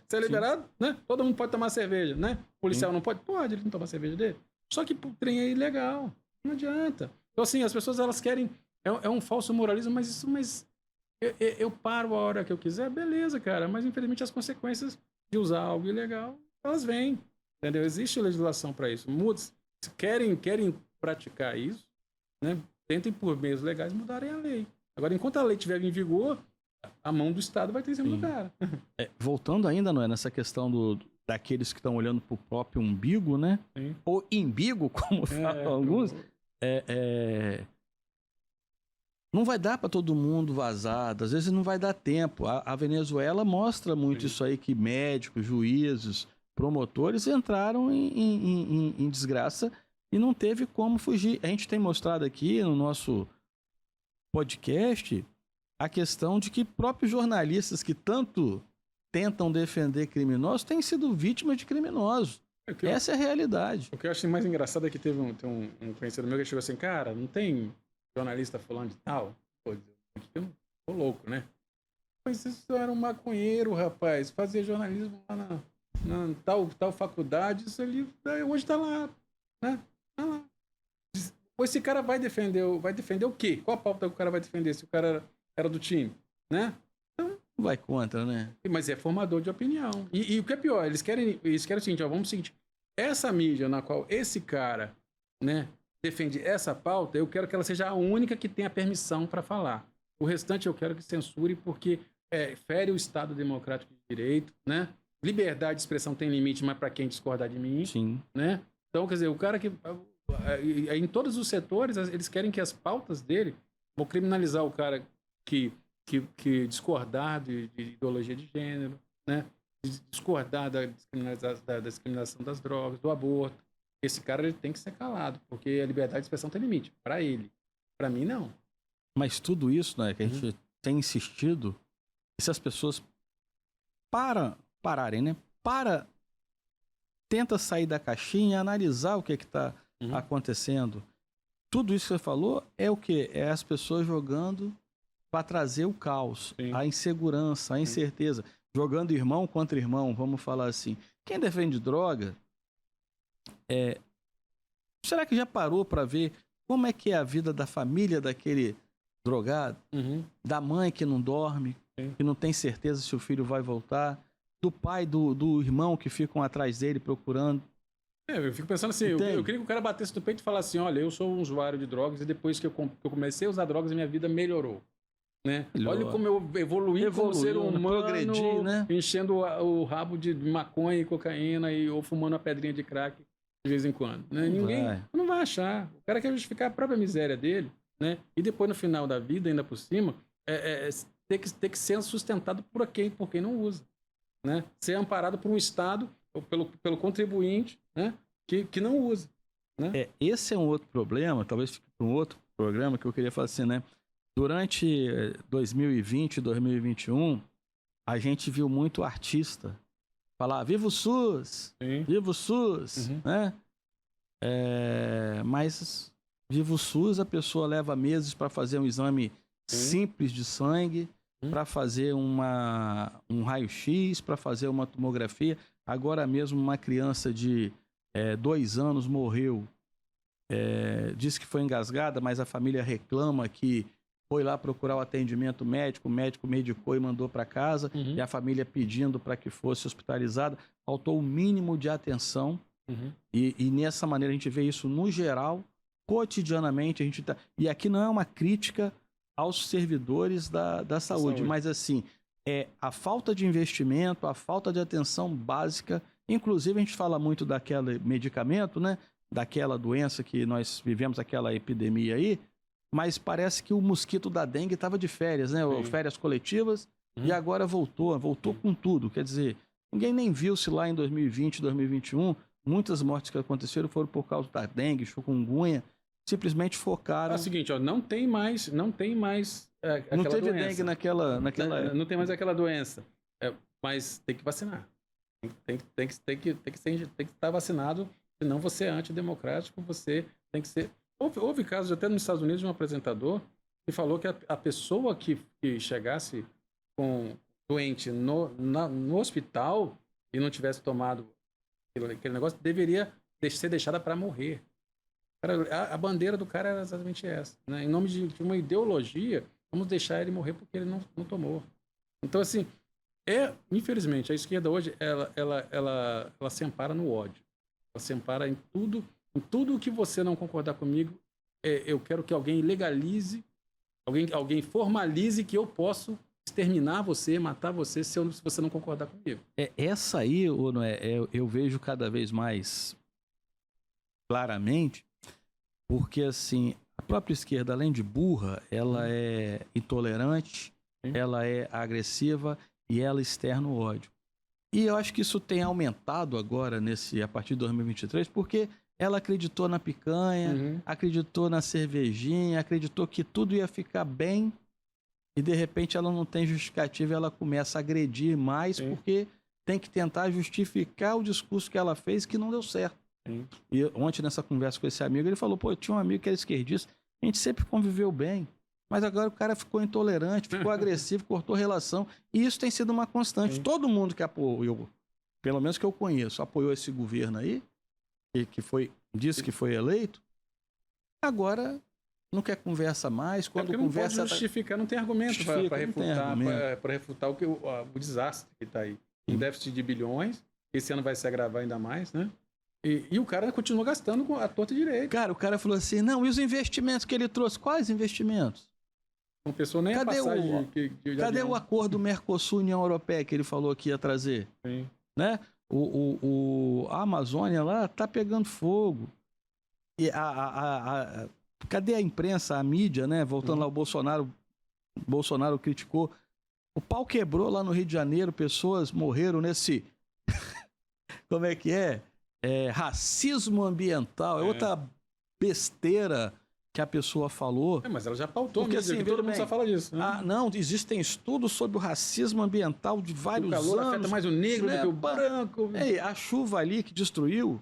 Se é liberado, né? Todo mundo pode tomar cerveja, né? O policial Sim. não pode? Pode, ele não toma cerveja dele. Só que o trem é ilegal, não adianta. Então, assim, as pessoas, elas querem, é um falso moralismo, mas eu paro a hora que eu quiser, beleza, cara, mas infelizmente as consequências de usar algo ilegal, elas vêm, entendeu? Existe legislação para isso. Se querem praticar isso, né? Tentem por meios legais mudarem a lei. Agora, enquanto a lei estiver em vigor, a mão do Estado vai ter em cima do cara. Voltando ainda, não é, nessa questão daqueles que estão olhando pro próprio umbigo, né? Sim. Ou imbigo, como falam alguns. Não vai dar para todo mundo vazar, às vezes não vai dar tempo. A Venezuela mostra muito isso aí, que médicos, juízes, promotores entraram em desgraça e não teve como fugir. A gente tem mostrado aqui no nosso podcast a questão de que próprios jornalistas que tanto tentam defender criminosos têm sido vítimas de criminosos. Essa é a realidade. O que eu acho mais engraçado é que teve um conhecido meu que chegou assim, cara, não tem jornalista falando de tal? Pô, eu não tô louco, né? Mas isso era um maconheiro, rapaz, fazia jornalismo lá na tal faculdade, isso ali hoje tá lá, né? Tá lá. Esse cara vai defender o quê? Qual a pauta que o cara vai defender se o cara era do time, né? Então, vai contra, né? Mas é formador de opinião. E o que é pior, eles querem o seguinte, vamos o seguinte, essa mídia na qual esse cara, né, defende essa pauta, eu quero que ela seja a única que tenha permissão para falar. O restante eu quero que censure porque fere o Estado Democrático de Direito, né? Liberdade de expressão tem limite, mas para quem discordar de mim, sim, né? Então, quer dizer, o cara que em todos os setores eles querem que as pautas dele vão criminalizar o cara que discordar de ideologia de gênero, né? Discordar da discriminação das drogas, do aborto. Esse cara ele tem que ser calado, porque a liberdade de expressão tem limite. Para ele. Para mim, não. Mas tudo isso, né, que a gente tem insistido, e se as pessoas pararem, né? Tenta sair da caixinha e analisar o que está acontecendo. Tudo isso que você falou é o quê? É as pessoas jogando para trazer o caos, sim, a insegurança, a incerteza. Jogando irmão contra irmão, vamos falar assim. Quem defende droga, será que já parou para ver como é que é a vida da família daquele drogado? Da mãe que não dorme, sim, que não tem certeza se o filho vai voltar, do pai, do irmão que ficam atrás dele procurando. Eu fico pensando assim, eu queria que o cara batesse no peito e falasse assim, olha, eu sou um usuário de drogas e depois que eu comecei a usar drogas, a minha vida melhorou. Né? Olha como eu evoluí como ser humano, progredi, né? Enchendo o rabo de maconha e cocaína ou fumando uma pedrinha de crack de vez em quando. Né? Ninguém não vai achar. O cara quer justificar a própria miséria dele, né? E depois, no final da vida, ainda por cima, ter que ser sustentado por quem não usa. Né? Ser amparado por um Estado, ou pelo contribuinte, né? que não usa. Né? Esse é um outro problema, talvez fique para um outro programa que eu queria falar assim, né? Durante 2020 e 2021, a gente viu muito artista falar viva o SUS, sim, viva o SUS, né? Mas viva o SUS, a pessoa leva meses para fazer um exame, sim, simples de sangue, para fazer um raio-x, para fazer uma tomografia. Agora mesmo uma criança de 2 anos morreu, disse que foi engasgada, mas a família reclama que foi lá procurar o atendimento médico, o médico medicou e mandou para casa, e a família pedindo para que fosse hospitalizada. Faltou o mínimo de atenção, e nessa maneira a gente vê isso no geral, cotidianamente. E aqui não é uma crítica aos servidores da saúde, mas assim, a falta de investimento, a falta de atenção básica. Inclusive a gente fala muito daquele medicamento, né? daquela doença que nós vivemos, aquela epidemia aí, mas parece que o mosquito da dengue estava de férias, né? Sim. Férias coletivas, e agora voltou com tudo. Quer dizer, ninguém nem viu se lá em 2020, 2021, muitas mortes que aconteceram foram por causa da dengue, chikungunya, simplesmente focaram... É o seguinte, ó, não tem mais não teve doença. dengue naquela... Não tem mais aquela doença. Mas tem que vacinar. Tem que estar vacinado, senão você é antidemocrático, você tem que ser... Houve casos até nos Estados Unidos de um apresentador que falou que a pessoa que chegasse doente no hospital e não tivesse tomado aquele negócio, deveria ser deixada para morrer. A bandeira do cara era exatamente essa. Né? Em nome de uma ideologia, vamos deixar ele morrer porque ele não tomou. Então, assim, infelizmente, a esquerda hoje, ela se ampara no ódio. Ela se ampara em tudo que você não concordar comigo, eu quero que alguém legalize, alguém formalize que eu posso exterminar você, matar você, se você não concordar comigo. Essa aí, ou não é, eu vejo cada vez mais claramente, porque assim, a própria esquerda, além de burra, ela é intolerante, ela é agressiva e ela externa o ódio. E eu acho que isso tem aumentado agora, a partir de 2023, porque ela acreditou na picanha, acreditou na cervejinha, acreditou que tudo ia ficar bem e de repente ela não tem justificativa e ela começa a agredir mais porque tem que tentar justificar o discurso que ela fez que não deu certo. E ontem nessa conversa com esse amigo, ele falou, eu tinha um amigo que era esquerdista, a gente sempre conviveu bem, mas agora o cara ficou intolerante, ficou agressivo, cortou relação, e isso tem sido uma constante. Todo mundo que apoiou, pelo menos que eu conheço, apoiou esse governo aí, disse que foi eleito, agora não quer conversa mais, quando conversa... Não pode justificar, não tem argumento para refutar o desastre que está aí. Um déficit de bilhões, esse ano vai se agravar ainda mais, né? E o cara continua gastando com a torta direita. Cara, o cara falou assim, não, e os investimentos que ele trouxe? Quais investimentos? Uma pessoa nem passagem cadê o acordo Mercosul-União Europeia que ele falou que ia trazer? Sim. Né? A Amazônia lá tá pegando fogo. E cadê a imprensa, a mídia, né? Voltando lá, o Bolsonaro criticou. O pau quebrou lá no Rio de Janeiro, pessoas morreram nesse... Como é que é? Racismo ambiental. É outra besteira que a pessoa falou. Mas ela já pautou, porque assim, todo mundo só fala disso. Né? Não, existem estudos sobre o racismo ambiental de vários anos. O calor afeta mais o negro do que o branco. A chuva ali que destruiu,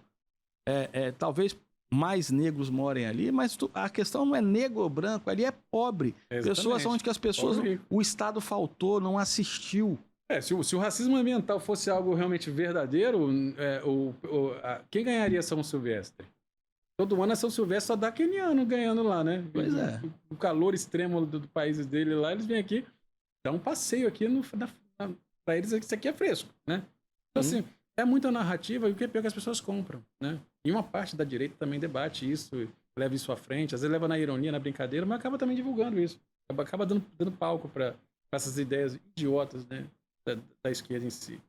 talvez mais negros morem ali, mas a questão não é negro ou branco, ali é pobre. Exatamente. Pessoas onde que as pessoas... O Estado faltou, não assistiu. Se o racismo ambiental fosse algo realmente verdadeiro, quem ganharia São Silvestre? Todo ano a São Silvestre só dá queniano ganhando lá, né? Pois é. O calor extremo do país dele lá, eles vêm aqui, dá um passeio aqui para eles, isso aqui é fresco, né? Então, assim, é muita narrativa e o que é pior que as pessoas compram, né? E uma parte da direita também debate isso, leva isso à frente, às vezes leva na ironia, na brincadeira, mas acaba também divulgando isso. Acaba dando palco para essas ideias idiotas, né? Da esquerda em si.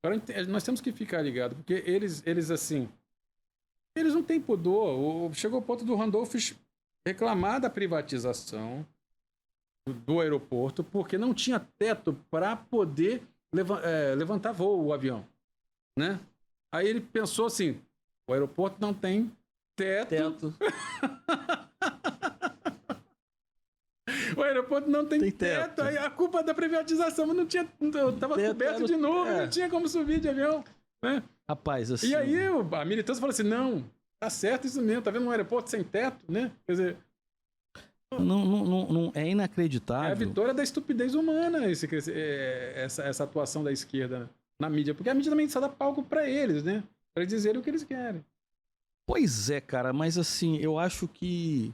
Agora, nós temos que ficar ligados, porque eles assim, eles não têm pudor. Chegou ao ponto do Randolph reclamar da privatização do aeroporto, porque não tinha teto para poder levantar voo, o avião. Né? Aí ele pensou assim, o aeroporto não tem teto. O aeroporto não tem teto. Aí a culpa da privatização, mas não tinha. Tava coberto de nuvem, não tinha como subir de avião. Né? Rapaz, assim. E aí a militância falou assim: não, tá certo isso mesmo, tá vendo um aeroporto sem teto, né? Quer dizer. Não é inacreditável. É a vitória da estupidez humana essa atuação da esquerda na mídia, porque a mídia também só dá palco pra eles, né? Pra eles dizerem o que eles querem. Pois é, cara, mas assim, eu acho que.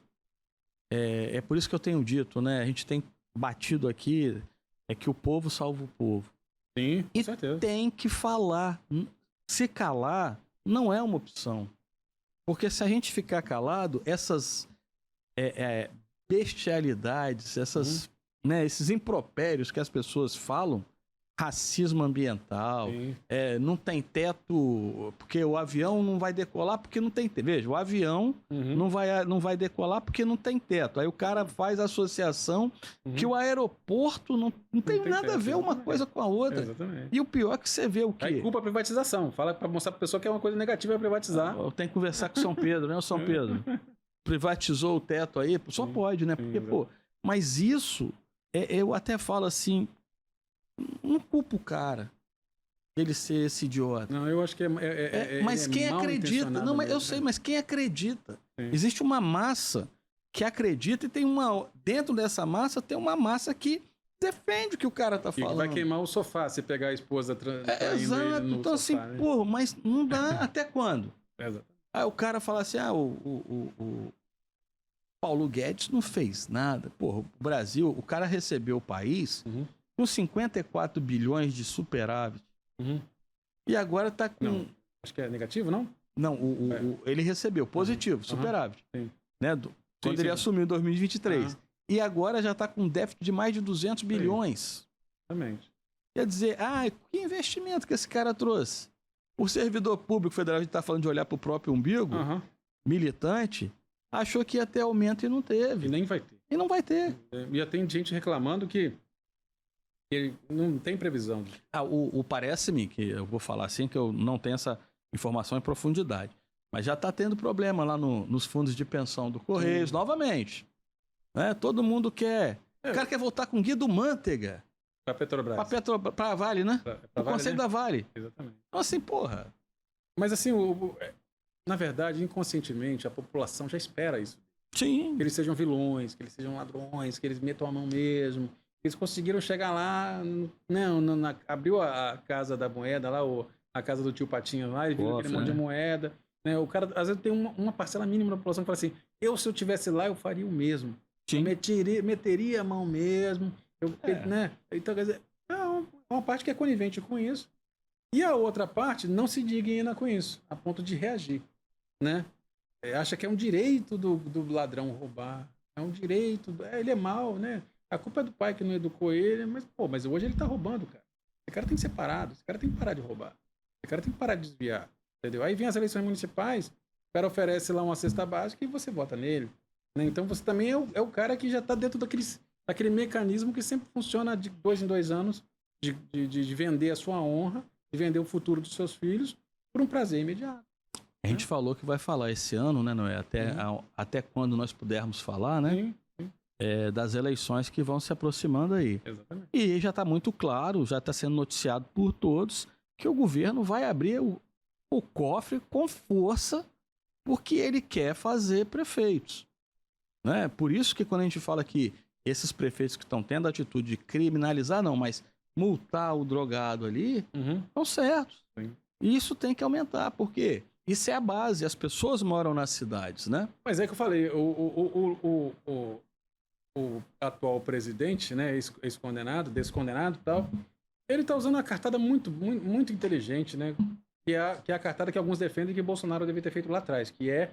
É por isso que eu tenho dito, né? A gente tem batido aqui, que o povo salva o povo. Sim, com certeza. Tem que falar. Se calar não é uma opção. Porque se a gente ficar calado, essas bestialidades, esses impropérios que as pessoas falam, racismo ambiental, não tem teto, porque o avião não vai decolar porque não tem teto. Veja, o avião não vai decolar porque não tem teto. Aí o cara faz a associação que o aeroporto não tem nada a ver uma coisa com a outra. Exatamente. E o pior é que você vê o quê? Aí culpa a privatização. Fala para mostrar para a pessoa que é uma coisa negativa é privatizar. Eu tenho que conversar com o São Pedro, né, o São Pedro? Privatizou o teto aí? Só pode, né? Porque, pô, mas isso, eu até falo assim, não culpa o cara ele ser esse idiota. Não, eu acho que mas quem acredita? Não, mas eu sei, mas quem acredita? Sim. Existe uma massa que acredita e tem dentro dessa massa tem uma massa que defende o que o cara tá falando. E vai queimar o sofá se pegar a esposa exato. Então sofá, assim, né? Pô, mas não dá até quando? Exato. Aí o cara fala assim, o Paulo Guedes não fez nada. Porra, o Brasil, o cara recebeu o país com 54 bilhões de superávit. E agora tá com... Não, acho que é negativo, não? Não, ele recebeu positivo, superávit. Né? Quando ele assumiu em 2023. E agora já tá com um déficit de mais de 200 bilhões. Exatamente. Quer dizer, que investimento que esse cara trouxe? O servidor público federal, a gente tá falando de olhar pro próprio umbigo, militante, achou que ia ter aumento e não teve. E nem vai ter. E não vai ter. E já tem gente reclamando que ele não tem previsão. Parece-me que, eu vou falar assim, que eu não tenho essa informação em profundidade, mas já está tendo problema lá nos fundos de pensão do Correios, novamente. Né? Todo mundo quer... O cara quer voltar com Guido Mantega. Para Petrobras. Para a Vale, né? Pra o Conselho, né? Da Vale. Exatamente. Então, assim, porra... Mas, assim, na verdade, inconscientemente, a população já espera isso. Sim. Que eles sejam vilões, que eles sejam ladrões, que eles metam a mão mesmo. Eles conseguiram chegar lá, abriu a Casa da Moeda lá, a casa do tio Patinho lá, e viu aquele monte de moeda. Né? O cara, às vezes, tem uma parcela mínima da população que fala assim, se eu tivesse lá, eu faria o mesmo. Sim. Eu meteria a mão mesmo. Né? Então, quer dizer, é uma parte que é conivente com isso. E a outra parte não se digna com isso, a ponto de reagir. Né? Acha que é um direito do ladrão roubar. É um direito, ele é mau, né? A culpa é do pai que não educou ele, mas hoje ele tá roubando, cara. Esse cara tem que ser parado, esse cara tem que parar de roubar. Esse cara tem que parar de desviar, entendeu? Aí vem as eleições municipais, o cara oferece lá uma cesta básica e você vota nele. Né? Então você também é o cara que já tá dentro daquele mecanismo que sempre funciona de 2 em 2 anos, de vender a sua honra, de vender o futuro dos seus filhos por um prazer imediato. A gente falou que vai falar esse ano, né, Noé? Até quando nós pudermos falar, né? Sim. Das eleições que vão se aproximando aí. Exatamente. E já está muito claro, já está sendo noticiado por todos, que o governo vai abrir o cofre com força porque ele quer fazer prefeitos. Né? Por isso que quando a gente fala que esses prefeitos que estão tendo a atitude de criminalizar, não, mas multar o drogado ali, estão certos. Sim. E isso tem que aumentar, porque isso é a base, as pessoas moram nas cidades, né? Mas é que eu falei, o atual presidente, né, ex-condenado, descondenado e tal, ele tá usando uma cartada muito, muito, muito inteligente, né, que é a cartada que alguns defendem que Bolsonaro devia ter feito lá atrás, que é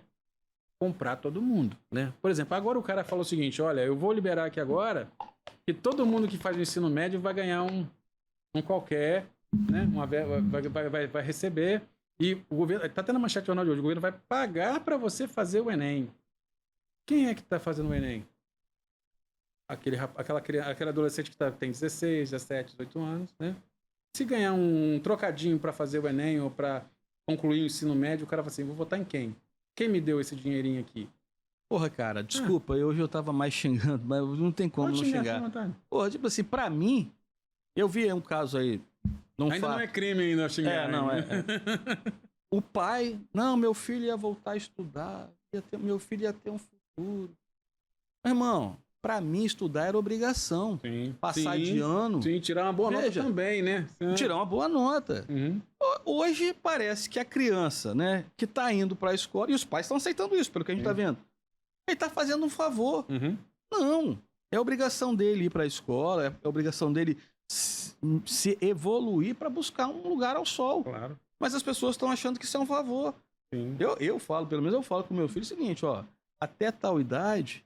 comprar todo mundo, né. Por exemplo, agora o cara fala o seguinte, olha, eu vou liberar aqui agora que todo mundo que faz o ensino médio vai ganhar um qualquer, né, vai receber, e o governo, tá tendo a manchete jornal de hoje, o governo vai pagar para você fazer o Enem. Quem é que tá fazendo o Enem? Aquele adolescente que tem 16, 17, 18 anos, né? Se ganhar um trocadinho para fazer o Enem ou para concluir o ensino médio, o cara fala assim, vou votar em quem? Quem me deu esse dinheirinho aqui? Porra, cara, desculpa, hoje eu tava mais xingando, mas não tem como não xingar. Porra, tipo assim, pra mim, eu vi um caso aí... Não é crime ainda xingar. O pai, não, meu filho ia voltar a estudar, meu filho ia ter um futuro. Meu irmão... Pra mim, estudar era obrigação. Sim, passar de ano. Sim, tirar uma boa nota também, né? Tirar uma boa nota. Hoje parece que a criança, né, que tá indo pra escola, e os pais estão aceitando isso, pelo que a gente tá vendo. Ele tá fazendo um favor. Não. É obrigação dele ir pra escola, é obrigação dele se evoluir pra buscar um lugar ao sol. Claro. Mas as pessoas estão achando que isso é um favor. Sim. Eu falo, pelo menos eu falo com o meu filho o seguinte, ó, até tal idade...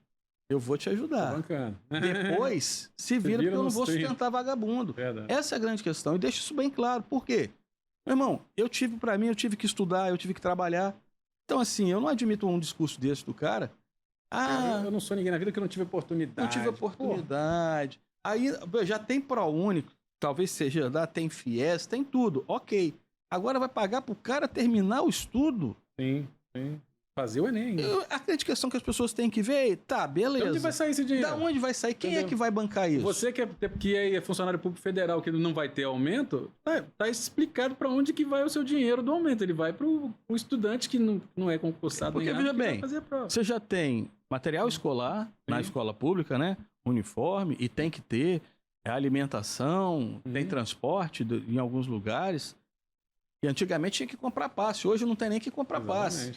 eu vou te ajudar. Bancando. Depois, se vira porque eu não vou sustentar vagabundo. Verdade. Essa é a grande questão. E deixa isso bem claro. Por quê? Meu irmão, eu tive que estudar, eu tive que trabalhar. Então, assim, eu não admito um discurso desse do cara. Eu não sou ninguém na vida que eu não tive oportunidade. Não tive oportunidade. Aí já tem ProUni, talvez seja, tem FIES, tem tudo. Ok. Agora vai pagar pro cara terminar o estudo? Sim. Fazer o Enem. A grande questão que as pessoas têm que ver, tá, beleza. De onde vai sair esse dinheiro? Da onde vai sair? Quem é que vai bancar isso? Você que é funcionário público federal, que não vai ter aumento, tá explicado para onde que vai o seu dinheiro do aumento. Ele vai pro estudante que não é concursado. Porque, nem veja nada, bem, fazer a prova. você já tem material escolar na escola pública, né? Uniforme, e tem que ter alimentação, tem transporte em alguns lugares. E antigamente tinha que comprar passe, hoje não tem nem que comprar passe.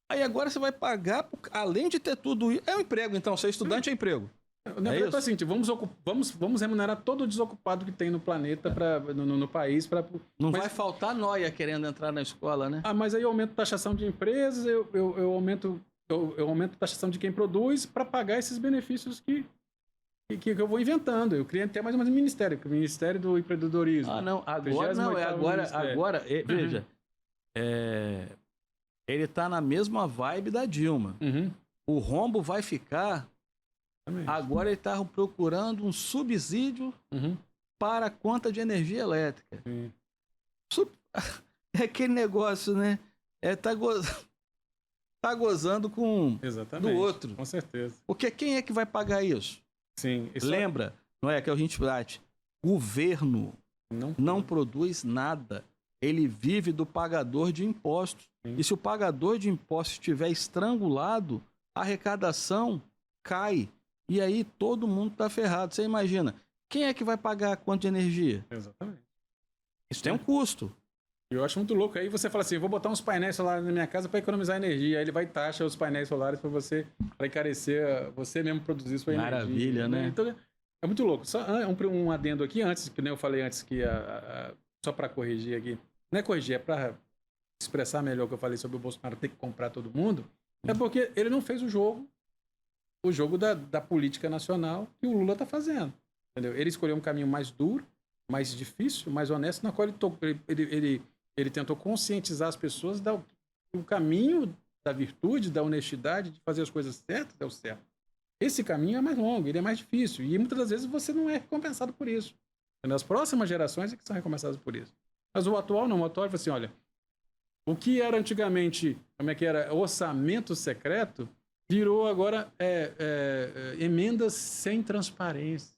Aí agora você vai pagar, além de ter tudo isso. É um emprego, então. Ser estudante é emprego. É assim, vamos remunerar todo o desocupado que tem no planeta, no país. Não vai faltar nóia querendo entrar na escola, né? Mas aí eu aumento a taxação de empresas, eu aumento a taxação de quem produz para pagar esses benefícios que eu vou inventando. Eu criei até mais ou menos o Ministério do Empreendedorismo. Não. Agora, veja. Ele tá na mesma vibe da Dilma. O rombo vai ficar... Agora ele tá procurando um subsídio para a conta de energia elétrica. É aquele negócio, né? Tá gozando com do outro. Com certeza. Porque quem é que vai pagar isso? Sim. Lembra, não é que a gente bate? Governo não produz nada. Ele vive do pagador de impostos. E se o pagador de impostos estiver estrangulado, a arrecadação cai. E aí todo mundo está ferrado. Você imagina, quem é que vai pagar a conta de energia? Exatamente. Isso tem um custo. Eu acho muito louco. Aí você fala assim, vou botar uns painéis solares na minha casa para economizar energia. Aí ele vai taxa os painéis solares para encarecer, você mesmo produzir sua energia. Maravilha, né? Então é muito louco. Só um adendo aqui, antes, que nem eu falei antes, que só para corrigir aqui. Não é corrigir, é para expressar melhor o que eu falei sobre o Bolsonaro ter que comprar todo mundo. É porque ele não fez o jogo da política nacional que o Lula está fazendo. Entendeu? Ele escolheu um caminho mais duro, mais difícil, mais honesto, na qual ele tentou conscientizar as pessoas do caminho da virtude, da honestidade, de fazer as coisas certas, é o certo. Esse caminho é mais longo, ele é mais difícil. E muitas das vezes você não é recompensado por isso. As próximas gerações é que são recompensadas por isso. Mas o atual não. O atual fala assim, olha, o que era antigamente, como é que era, orçamento secreto, virou agora emendas sem transparência.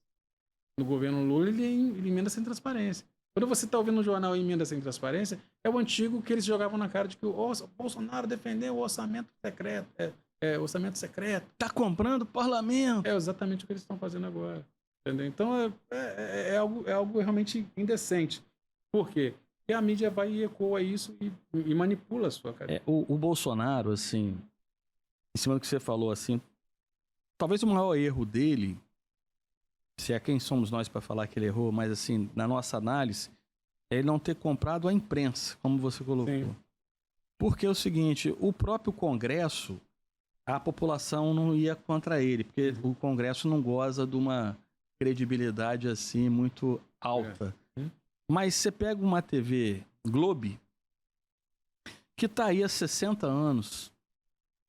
No governo Lula, ele emenda sem transparência. Quando você está ouvindo no jornal emenda sem transparência, é o antigo que eles jogavam na cara de que o Bolsonaro defendeu o orçamento secreto. Orçamento secreto. Está comprando o parlamento. É exatamente o que eles estão fazendo agora. Entendeu? Então, é algo realmente indecente. Por quê? Porque a mídia vai e ecoa isso e manipula a sua cara. O Bolsonaro, assim, em cima do que você falou, assim, talvez o maior erro dele, se é quem somos nós para falar que ele errou, mas assim, na nossa análise, é ele não ter comprado a imprensa, como você colocou. Sim. Porque é o seguinte, o próprio Congresso, a população não ia contra ele, porque o Congresso não goza de uma credibilidade assim muito alta. Mas você pega uma TV Globo, que está aí há 60 anos,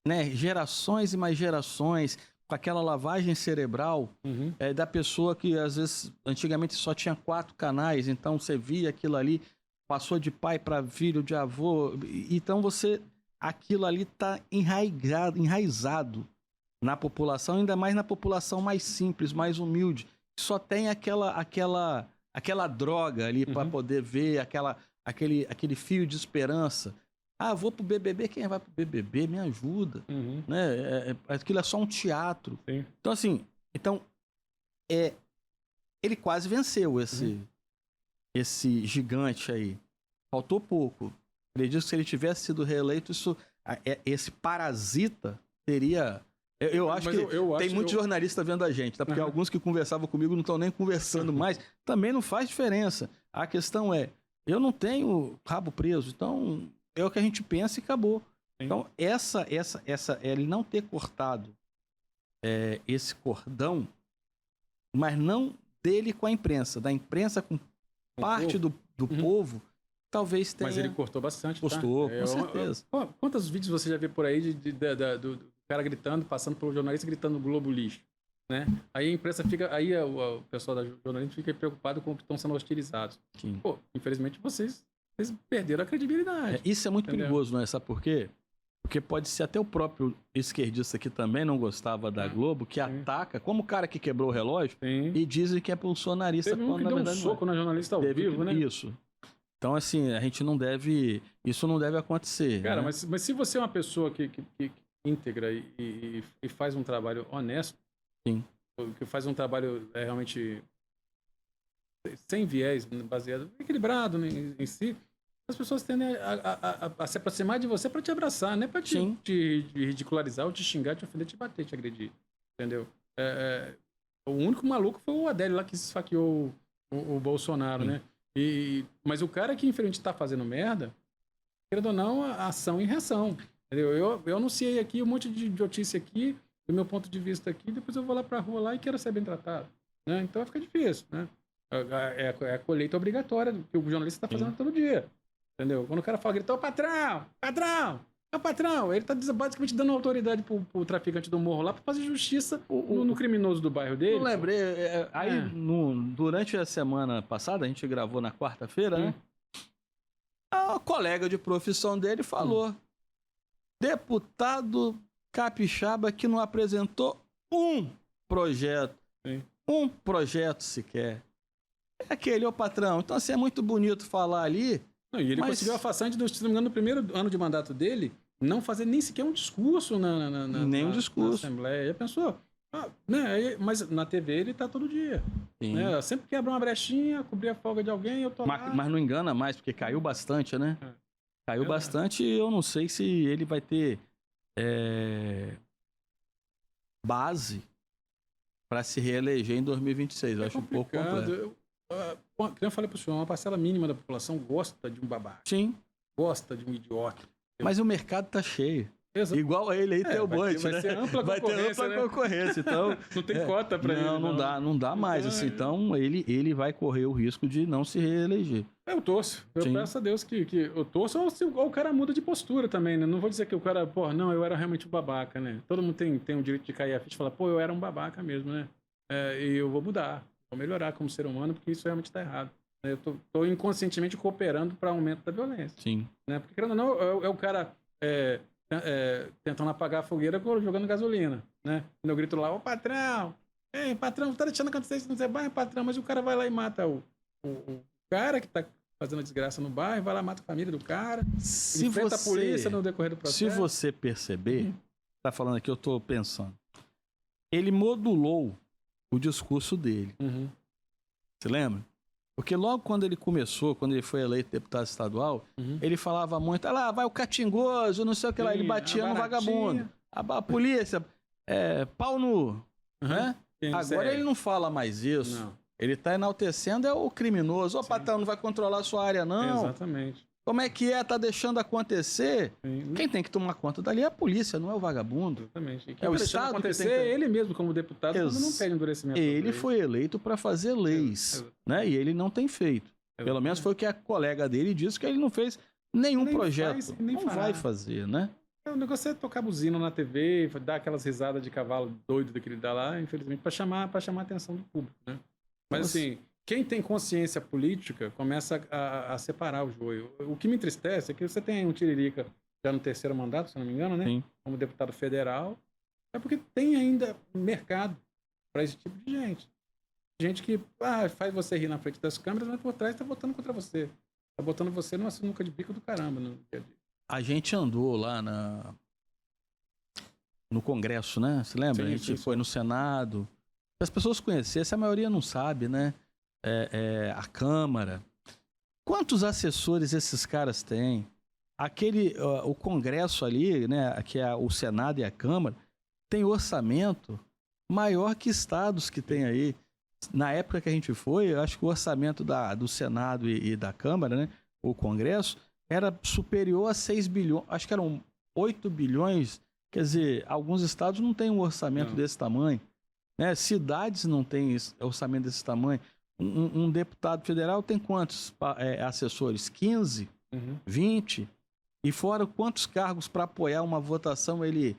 né? Gerações e mais gerações, com aquela lavagem cerebral da pessoa que, às vezes, antigamente só tinha 4 canais, então você via aquilo ali, passou de pai para filho, de avô, então aquilo ali está enraizado na população, ainda mais na população mais simples, mais humilde, que só tem aquela droga ali para poder ver, aquele fio de esperança. Vou pro BBB, quem vai pro BBB? Me ajuda. Né? Aquilo é só um teatro. Sim. Então, assim, ele quase venceu esse gigante aí. Faltou pouco. Acredito que se ele tivesse sido reeleito, esse parasita teria... Eu acho que tem muitos jornalistas vendo a gente, tá? Porque alguns que conversavam comigo não estão nem conversando mais. Também não faz diferença. A questão eu não tenho rabo preso, então é o que a gente pensa e acabou. Sim. Então, ele não ter cortado esse cordão, mas não dele com a imprensa, da imprensa com parte do povo, talvez tenha... Mas ele cortou bastante, Postou, com certeza. Quantos vídeos você já viu por aí do cara gritando, passando pelo jornalista, gritando Globo lixo, né? Aí a imprensa fica... Aí o pessoal da jornalista fica preocupado com o que estão sendo hostilizados. Sim. Pô, infelizmente vocês perderam a credibilidade. Isso é muito perigoso, não é? Sabe por quê? Porque pode ser até o próprio esquerdista que também não gostava da Globo, que ataca, como o cara que quebrou o relógio, e dizem que é bolsonarista. Teve que deu um soco na jornalista ao vivo, né? Isso. Então, assim, a gente não deve... Isso não deve acontecer. Cara, né? mas se você é uma pessoa que íntegra e faz um trabalho honesto, sim, que faz um trabalho realmente sem viés, baseado, equilibrado em si, as pessoas tendem a se aproximar de você para te abraçar, não é para te ridicularizar, ou te xingar, te ofender, te bater, te agredir. Entendeu? O único maluco foi o Adélio lá que esfaqueou o Bolsonaro, né? Mas o cara que infelizmente tá fazendo merda, querendo ou não, ação e reação. Entendeu? Eu anunciei aqui um monte de idiotice aqui, do meu ponto de vista aqui, depois eu vou lá pra rua lá e quero ser bem tratado. Né? Então vai ficar difícil, né? É a colheita obrigatória que o jornalista tá fazendo todo dia. Entendeu? Quando o cara fala, grita, ô patrão, é o patrão. Ele tá basicamente dando autoridade pro traficante do morro lá pra fazer justiça no criminoso do bairro dele. Eu lembrei, durante a semana passada, a gente gravou na quarta-feira, né? A colega de profissão dele falou, deputado capixaba que não apresentou um projeto. Um projeto sequer. É aquele, ô patrão. Então, assim, é muito bonito falar ali. Não, e ele conseguiu a façanha de, se não me engano, no primeiro ano de mandato dele, não fazer nem sequer um discurso nem um discurso. Na Assembleia. Já pensou? Né? Mas na TV ele tá todo dia. Né? Sempre que abre uma brechinha, cobrir a folga de alguém, eu tô lá. Mas não engana mais, porque caiu bastante, né? Caiu bastante e eu não sei se ele vai ter base para se reeleger em 2026. Eu acho um pouco complexo. Como eu falei pro senhor, uma parcela mínima da população gosta de um babaca. Sim. Gosta de um idiota. Mas o mercado tá cheio. Exato. Igual a ele aí tem o Bunch, né? Vai ter ampla concorrência. Então, não tem cota para ele. Não dá mais. Assim, então, ele vai correr o risco de não se reeleger. Eu torço. Eu peço a Deus que eu torço, ou o cara muda de postura também, né? Não vou dizer que o cara, não, eu era realmente um babaca, né? Todo mundo tem o direito de cair a ficha e falar, eu era um babaca mesmo, né? E eu vou mudar. Vou melhorar como ser humano, porque isso realmente está errado. Eu tô inconscientemente cooperando para aumento da violência. Sim. Né? Porque, querendo ou não, é o cara tentando apagar a fogueira jogando gasolina. Né? Quando eu grito lá, ô patrão, patrão, tá deixando acontecer isso no seu bairro, patrão, mas o cara vai lá e mata o cara que tá fazendo desgraça no bairro, vai lá e mata a família do cara, enfrenta a polícia no decorrer do processo. Se você perceber, tá falando aqui, eu tô pensando, ele modulou o discurso dele. Você lembra? Porque logo quando ele começou, quando ele foi eleito deputado estadual, ele falava muito, lá vai o catingoso, não sei o que lá, ele batia no vagabundo. A polícia, pau nu. Né? Agora ele não fala mais isso. Não. Ele tá enaltecendo o criminoso. Ô, patrão, não vai controlar a sua área, não. Exatamente. Como é que tá deixando acontecer? Sim. Quem tem que tomar conta dali é a polícia, não é o vagabundo. Exatamente. É o Estado acontecer, que tem que... ele mesmo como deputado, quando não pede endurecimento. Ele foi eleito para fazer leis, né? E ele não tem feito. Pelo menos foi o que a colega dele disse, que ele não fez nenhum projeto. Não vai fazer, né? O negócio é tocar buzina na TV, dar aquelas risadas de cavalo doido que ele dá lá, infelizmente, para chamar a atenção do público, né? Mas assim... Quem tem consciência política começa a separar o joio. O que me entristece é que você tem um Tiririca já no terceiro mandato, se não me engano, né? Sim. Como deputado federal. É porque tem ainda mercado para esse tipo de gente. Gente que faz você rir na frente das câmeras, mas por trás está votando contra você. Está botando você numa sinuca de bico do caramba no dia a dia. A gente andou lá no Congresso, né? Você lembra? A gente foi no Senado. Se as pessoas conhecessem, a maioria não sabe, né? A Câmara. Quantos assessores esses caras têm? O Congresso ali, né, que é o Senado e a Câmara, tem orçamento maior que estados que tem aí. Na época que a gente foi, eu acho que o orçamento do Senado e da Câmara, né, o Congresso, era superior a 6 bilhões, acho que eram 8 bilhões Quer dizer, alguns estados não têm um orçamento Não. desse tamanho, né? Cidades não têm orçamento desse tamanho. Um deputado federal tem quantos assessores? 15? Uhum. 20? E fora quantos cargos para apoiar uma votação ele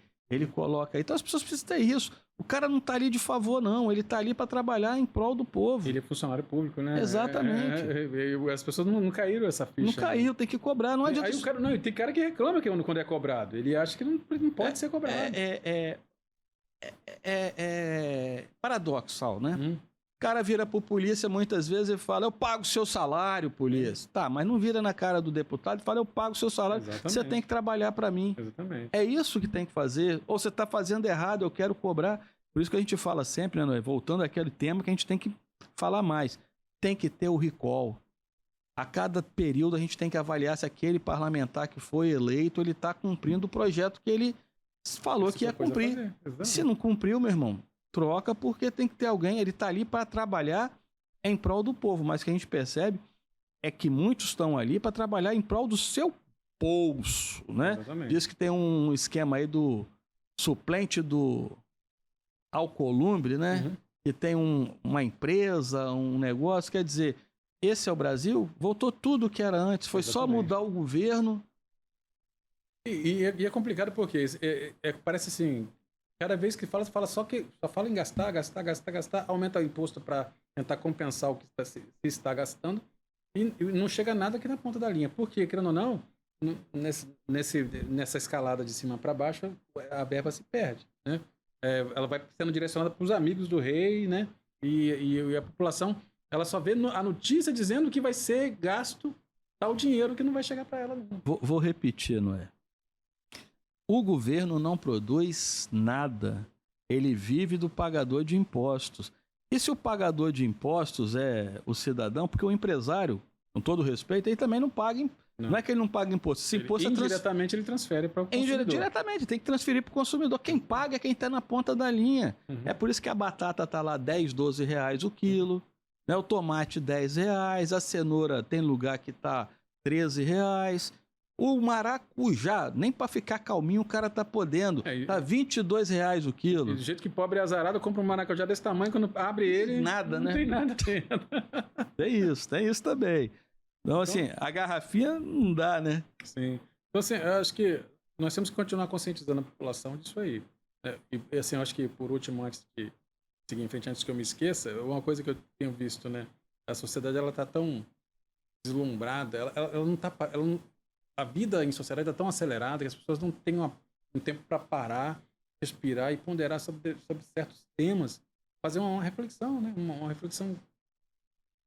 coloca. Então as pessoas precisam ter isso. O cara não está ali de favor, não. Ele está ali para trabalhar em prol do povo. Ele é funcionário público, né? Exatamente. As pessoas não caíram essa ficha. Não caiu, tem que cobrar. Não adianta. Aí o cara, não, tem cara que reclama quando é cobrado. Ele acha que não pode ser cobrado. É paradoxal, né? Uhum. O cara vira pro polícia muitas vezes e fala, eu pago o seu salário, polícia. Tá, mas não vira na cara do deputado e fala, eu pago o seu salário, Exatamente. você tem que trabalhar para mim. Exatamente. É isso que tem que fazer. Ou você está fazendo errado, eu quero cobrar. Por isso que a gente fala sempre, né, Noé? Voltando àquele tema que a gente tem que falar mais. Tem que ter o recall. A cada período a gente tem que avaliar se aquele parlamentar que foi eleito, ele está cumprindo o projeto que ele falou que ia cumprir. Se não cumpriu, meu irmão, troca, porque tem que ter alguém, ele está ali para trabalhar em prol do povo, mas o que a gente percebe é que muitos estão ali para trabalhar em prol do seu bolso, né? Exatamente. Diz que tem um esquema aí do suplente do Alcolumbre, né? Uhum. Que tem uma empresa, um negócio, quer dizer, esse é o Brasil? Voltou tudo o que era antes, foi Exatamente. só mudar o governo. E é complicado porque parece assim, cada vez que fala só fala em gastar, aumenta o imposto para tentar compensar o que se está gastando e não chega nada aqui na ponta da linha. Porque, querendo ou não, nessa escalada de cima para baixo, a verba se perde, né? Ela vai sendo direcionada para os amigos do rei, né? E a população, ela só vê a notícia dizendo que vai ser gasto tal dinheiro que não vai chegar para ela. Vou repetir, Noé. O governo não produz nada. Ele vive do pagador de impostos. E se o pagador de impostos é o cidadão, porque o empresário, com todo respeito, ele também não paga imposto. Não é que ele não paga imposto. Se imposto indiretamente ele transfere para o consumidor. Diretamente, tem que transferir para o consumidor. Quem paga é quem está na ponta da linha. Uhum. É por isso que a batata está lá 10, 12 reais o quilo, né? O tomate 10 reais, a cenoura tem lugar que está 13 reais. O maracujá, nem para ficar calminho o cara tá podendo. Tá 22 reais o quilo. Do jeito que pobre é azarado, compra um maracujá desse tamanho, quando abre ele... Nada, não tem nada dentro. Tem isso também. Então, assim, a garrafinha não dá, né? Sim. Então, assim, eu acho que nós temos que continuar conscientizando a população disso aí. E, assim, eu acho que, por último, antes de seguir em frente, antes que eu me esqueça, uma coisa que eu tenho visto, né? A sociedade, ela tá tão deslumbrada, ela não tá... A vida em sociedade está tão acelerada que as pessoas não têm um tempo para parar, respirar e ponderar sobre certos temas, fazer uma reflexão, né? Uma reflexão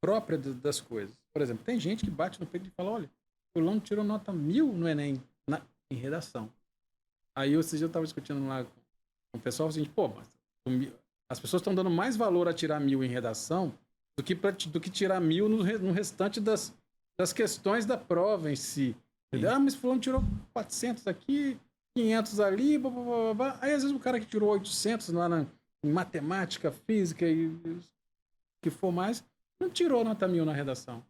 própria das coisas. Por exemplo, tem gente que bate no peito e fala, olha, o fulano tirou nota 1000 no Enem em redação. Aí esses dias eu estava discutindo lá com o pessoal, assim, pô, mas as pessoas estão dando mais valor a tirar 1000 em redação do que tirar 1000 no restante das questões da prova em si. Ah, mas fulano tirou 400 aqui, 500 ali, blá, blá, blá, blá. Aí às vezes o cara que tirou 800 lá em matemática, física e o que for mais, não tirou nota 1000 na redação.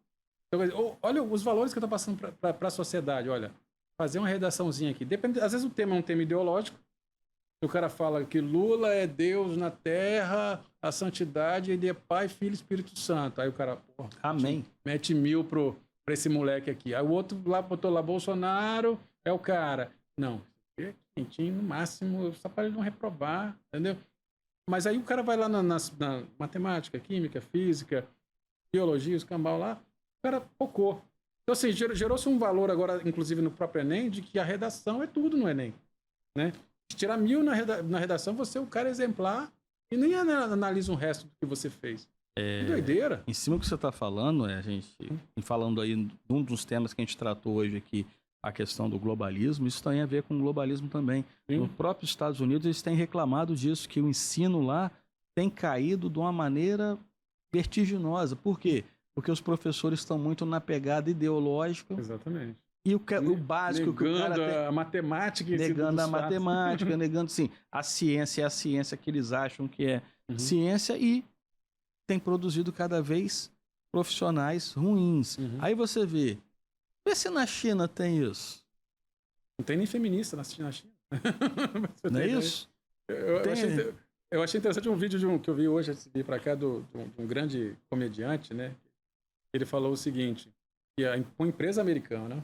Então, olha os valores que eu estou passando para a sociedade, olha, fazer uma redaçãozinha aqui. Depende, às vezes o tema é um tema ideológico, o cara fala que Lula é Deus na terra, a santidade, ele é Pai, Filho e Espírito Santo. Aí o cara, porra, amém, mete 1000 para esse moleque aqui. Aí o outro lá botou lá, Bolsonaro é o cara. Não, quentinho no máximo, só para ele não reprovar, entendeu? Mas aí o cara vai lá na matemática, química, física, biologia, os cambal lá, o cara focou. Então, assim, gerou-se um valor agora, inclusive no próprio Enem, de que a redação é tudo no Enem, né? Se tirar 1000 na redação, você é o cara exemplar e nem analisa o resto do que você fez. Que doideira. Em cima do que você está falando, a gente falando aí de um dos temas que a gente tratou hoje aqui, a questão do globalismo, isso tem a ver com o globalismo também. Sim. No próprio Estados Unidos, eles têm reclamado disso, que o ensino lá tem caído de uma maneira vertiginosa. Por quê? Porque os professores estão muito na pegada ideológica. Exatamente. E o básico negando que o cara tem... a matemática. Negando a matemática, negando, sim, a ciência é a ciência que eles acham que é ciência e tem produzido cada vez profissionais ruins. Aí você vê se na China tem isso. Não tem nem feminista na China. Não é isso? Eu achei interessante um vídeo que eu vi hoje, antes de vir para cá, de um grande comediante, né? Ele falou o seguinte, que uma empresa americana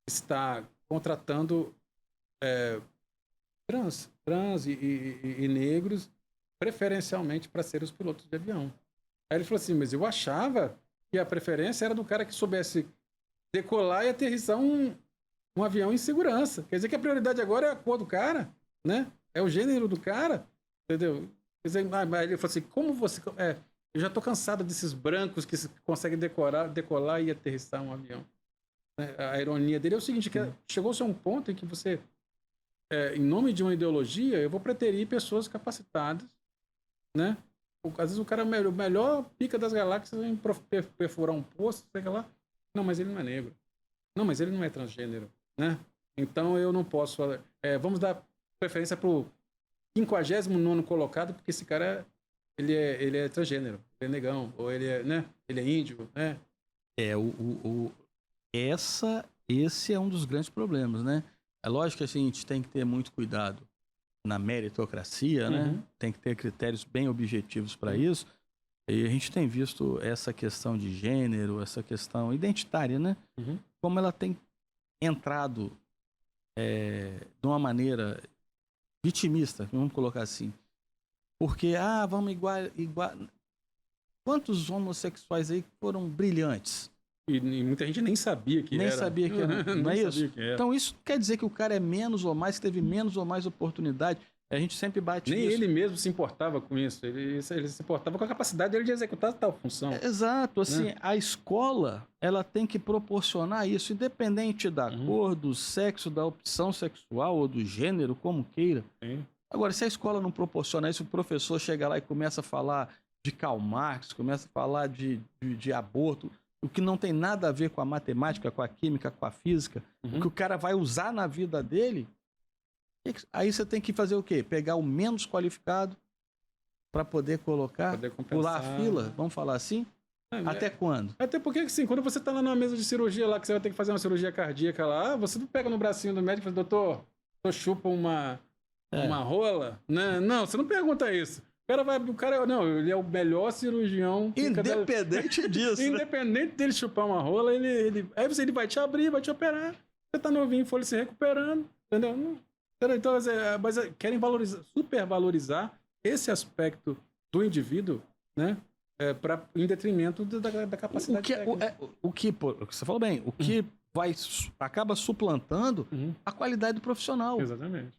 está contratando trans e negros preferencialmente para ser os pilotos de avião. Aí ele falou assim, mas eu achava que a preferência era do cara que soubesse decolar e aterrissar um avião em segurança. Quer dizer que a prioridade agora é a cor do cara, né? É o gênero do cara, entendeu? Quer dizer, ele falou assim, como você... eu já estou cansado desses brancos que conseguem decolar e aterrissar um avião. A ironia dele é o seguinte, que chegou-se a um ponto em que você, em nome de uma ideologia, eu vou preterir pessoas capacitadas, né? Às vezes o cara é o melhor pica das galáxias em perfurar um poço, sei lá. Não, mas ele não é negro. Não, mas ele não é transgênero, né? Então eu não posso... vamos dar preferência para o 59º colocado, porque esse cara, ele é transgênero, ele é negão, ou ele é, né? Ele é índio, né? Esse é um dos grandes problemas, né? É lógico que assim, a gente tem que ter muito cuidado na meritocracia, né? Tem que ter critérios bem objetivos para isso. E a gente tem visto essa questão de gênero, essa questão identitária, né? Como ela tem entrado de uma maneira vitimista, vamos colocar assim. Porque, vamos igual... Quantos homossexuais aí foram brilhantes? E muita gente nem sabia que nem era. sabia que era. Não é isso? Era. Então isso quer dizer que o cara é menos ou mais, que teve menos ou mais oportunidade. A gente sempre bate Nem nisso. ele mesmo se importava com isso. Ele se importava com a capacidade dele de executar tal função. Exato. Assim, a escola, ela tem que proporcionar isso, independente da cor, do sexo, da opção sexual ou do gênero, como queira. Sim. Agora, se a escola não proporciona isso, o professor chega lá e começa a falar de Karl Marx, começa a falar de aborto, o que não tem nada a ver com a matemática, com a química, com a física, o que o cara vai usar na vida dele, aí você tem que fazer o quê? Pegar o menos qualificado para poder colocar, pular a fila, vamos falar assim? Até quando? Até porque, assim, quando você tá lá numa mesa de cirurgia lá, que você vai ter que fazer uma cirurgia cardíaca lá, você não pega no bracinho do médico e fala, doutor, chupa uma rola? Não, você não pergunta isso. Não, ele é o melhor cirurgião. Independente disso. Independente dele chupar uma rola, aí ele vai te abrir, vai te operar. Você tá novinho, foi se recuperando, entendeu? Então, mas querem supervalorizar esse aspecto do indivíduo, né? Em detrimento da capacidade o que você falou bem, o que acaba suplantando a qualidade do profissional. Exatamente.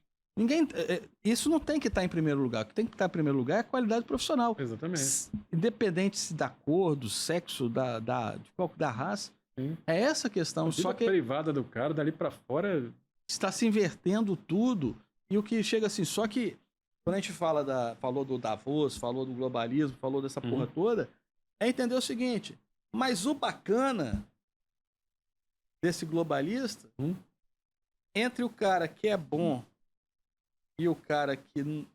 Isso não tem que estar em primeiro lugar. O que tem que estar em primeiro lugar é a qualidade profissional. Exatamente. Independente da cor, do sexo, da raça. Sim. É essa a questão. Só que privada do cara, dali pra fora... Está se invertendo tudo. E o que chega assim, só que quando a gente falou do Davos, falou do globalismo, falou dessa porra toda, é entender o seguinte, mas o bacana desse globalista, entre o cara que é bom e o cara que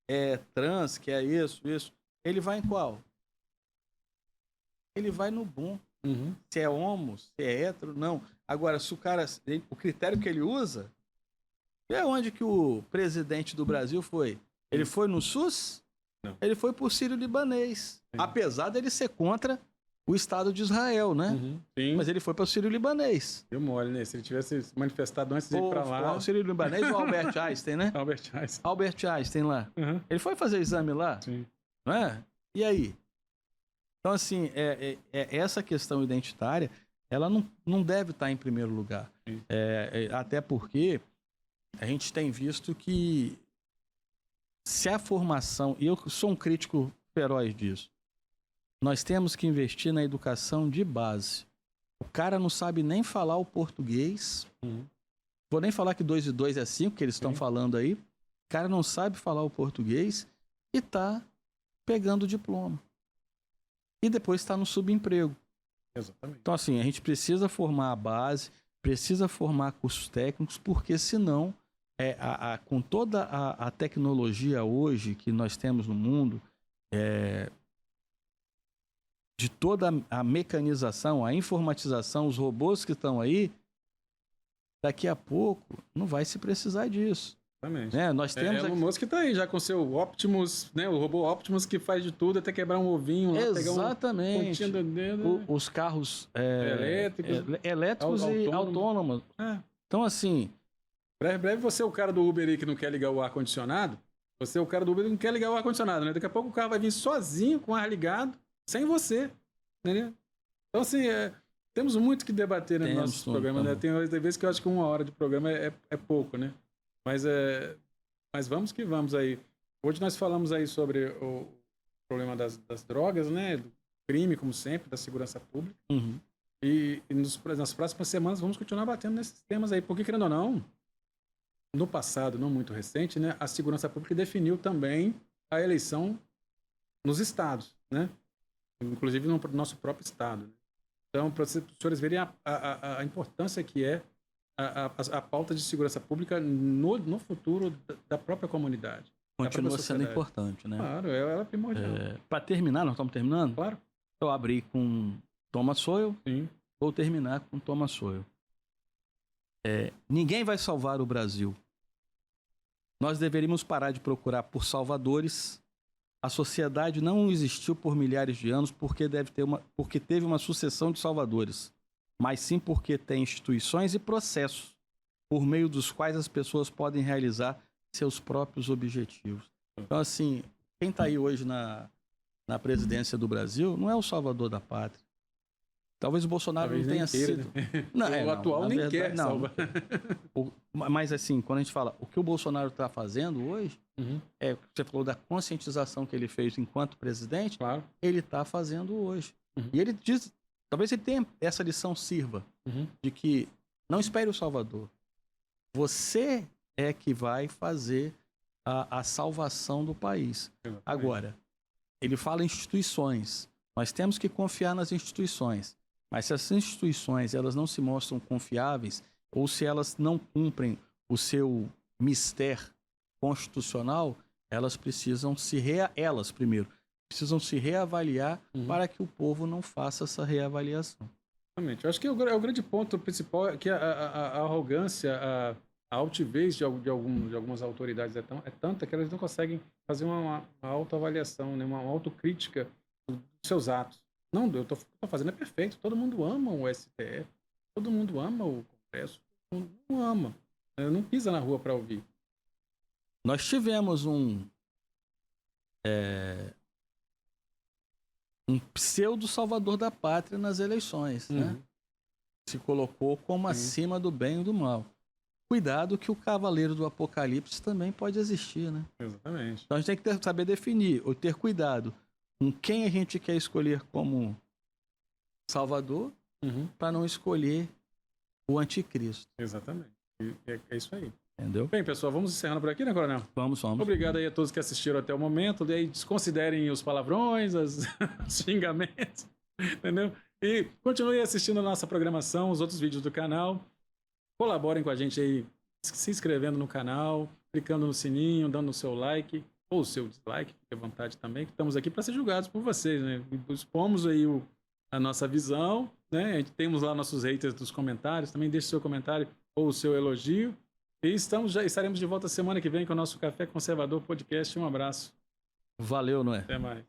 é trans, que é isso, ele vai em qual? Ele vai no bom. Se é homo, se é hétero, não. Agora, se o critério que ele usa, é onde que o presidente do Brasil foi? Ele foi no SUS? Não. Ele foi por sírio-libanês. Apesar dele ser contra o Estado de Israel, né? Sim. Mas ele foi para o sírio-libanês. Deu mole, né? Se ele tivesse se manifestado antes de ir para lá... O sírio-libanês ou o Albert Einstein, né? Albert Einstein lá. Ele foi fazer exame lá? Sim. Não é? E aí? Então, assim, essa questão identitária, ela não deve estar em primeiro lugar. Até porque a gente tem visto que se a formação... E eu sou um crítico feroz disso. Nós temos que investir na educação de base. O cara não sabe nem falar o português. Vou nem falar que 2 e 2 é 5, que eles estão falando aí. O cara não sabe falar o português e está pegando o diploma. E depois está no subemprego. Exatamente. Então, assim, a gente precisa formar a base, precisa formar cursos técnicos, porque senão, com toda a tecnologia hoje que nós temos no mundo, de toda a mecanização, a informatização, os robôs que estão aí, daqui a pouco não vai se precisar disso. Exatamente. Né? Nós temos Elon Musk tá aí já com seu Optimus, né? O robô Optimus que faz de tudo até quebrar um ovinho lá, exatamente. pegar um pontinho do dedo. Os carros elétricos e autônomos. Então, assim... Breve você é o cara do Uber aí que não quer ligar o ar-condicionado. Você é o cara do Uber que não quer ligar o ar-condicionado, né? Daqui a pouco o carro vai vir sozinho, com o ar ligado, sem você. Entendeu? Então, assim, temos muito que debater no nosso programa, né? Tem vezes que eu acho que 1 hora de programa é pouco, né? Mas vamos que vamos aí. Hoje nós falamos aí sobre o problema das drogas, né? Do crime, como sempre, da segurança pública. Uhum. E nas próximas semanas vamos continuar batendo nesses temas aí. Porque, querendo ou não, no passado, não muito recente, né? A segurança pública definiu também a eleição nos estados, né? Inclusive no nosso próprio estado. Né? Então, para os senhores verem a importância que é a pauta de segurança pública no futuro da própria comunidade. Continua sendo importante, né? Claro, ela é primordial. Para terminar, nós estamos terminando? Claro. Eu abri com Thomas Sowell, sim, vou terminar com Thomas Sowell. Ninguém vai salvar o Brasil. Nós deveríamos parar de procurar por salvadores. A sociedade não existiu por milhares de anos porque teve uma sucessão de salvadores, mas sim porque tem instituições e processos por meio dos quais as pessoas podem realizar seus próprios objetivos. Então, assim, quem está aí hoje na presidência do Brasil não é o salvador da pátria. Talvez o Bolsonaro não tenha sido. O atual nem quer salvar. Mas assim, quando a gente fala o que o Bolsonaro está fazendo hoje, você falou da conscientização que ele fez enquanto presidente, claro, ele está fazendo hoje. E ele diz, talvez ele tenha essa lição sirva, de que não espere o Salvador. Você é que vai fazer a salvação do país. Agora, ele fala em instituições. Nós temos que confiar nas instituições. Mas se as instituições elas não se mostram confiáveis ou se elas não cumprem o seu mistério constitucional, elas precisam primeiro precisam se reavaliar para que o povo não faça essa reavaliação. Exatamente. Eu acho que o grande ponto principal é que a arrogância, a altivez de algumas autoridades é tanta que elas não conseguem fazer uma autoavaliação, né? Uma autocrítica dos seus atos. Não, eu tô fazendo é perfeito. Todo mundo ama o STF. Todo mundo ama o Congresso. Todo mundo ama. Não pisa na rua para ouvir. Nós tivemos um pseudo salvador da pátria nas eleições, né? Se colocou como acima do bem e do mal. Cuidado que o cavaleiro do apocalipse também pode existir, né? Exatamente. Então a gente tem que saber definir, ou ter cuidado com quem a gente quer escolher como salvador, para não escolher o anticristo. Exatamente. É isso aí. Entendeu? Bem, pessoal, vamos encerrando por aqui, né, Coronel? Vamos. Obrigado aí a todos que assistiram até o momento. E aí, desconsiderem os palavrões, os xingamentos, entendeu? E continue assistindo a nossa programação, os outros vídeos do canal. Colaborem com a gente aí, se inscrevendo no canal, clicando no sininho, dando o seu like ou o seu dislike, fique à vontade também, que estamos aqui para ser julgados por vocês, né? Expomos aí a nossa visão, né? A gente temos lá nossos haters dos comentários, também deixe seu comentário ou o seu elogio. E estaremos de volta semana que vem com o nosso Café Conservador Podcast. Um abraço. Valeu, Noé. Até mais.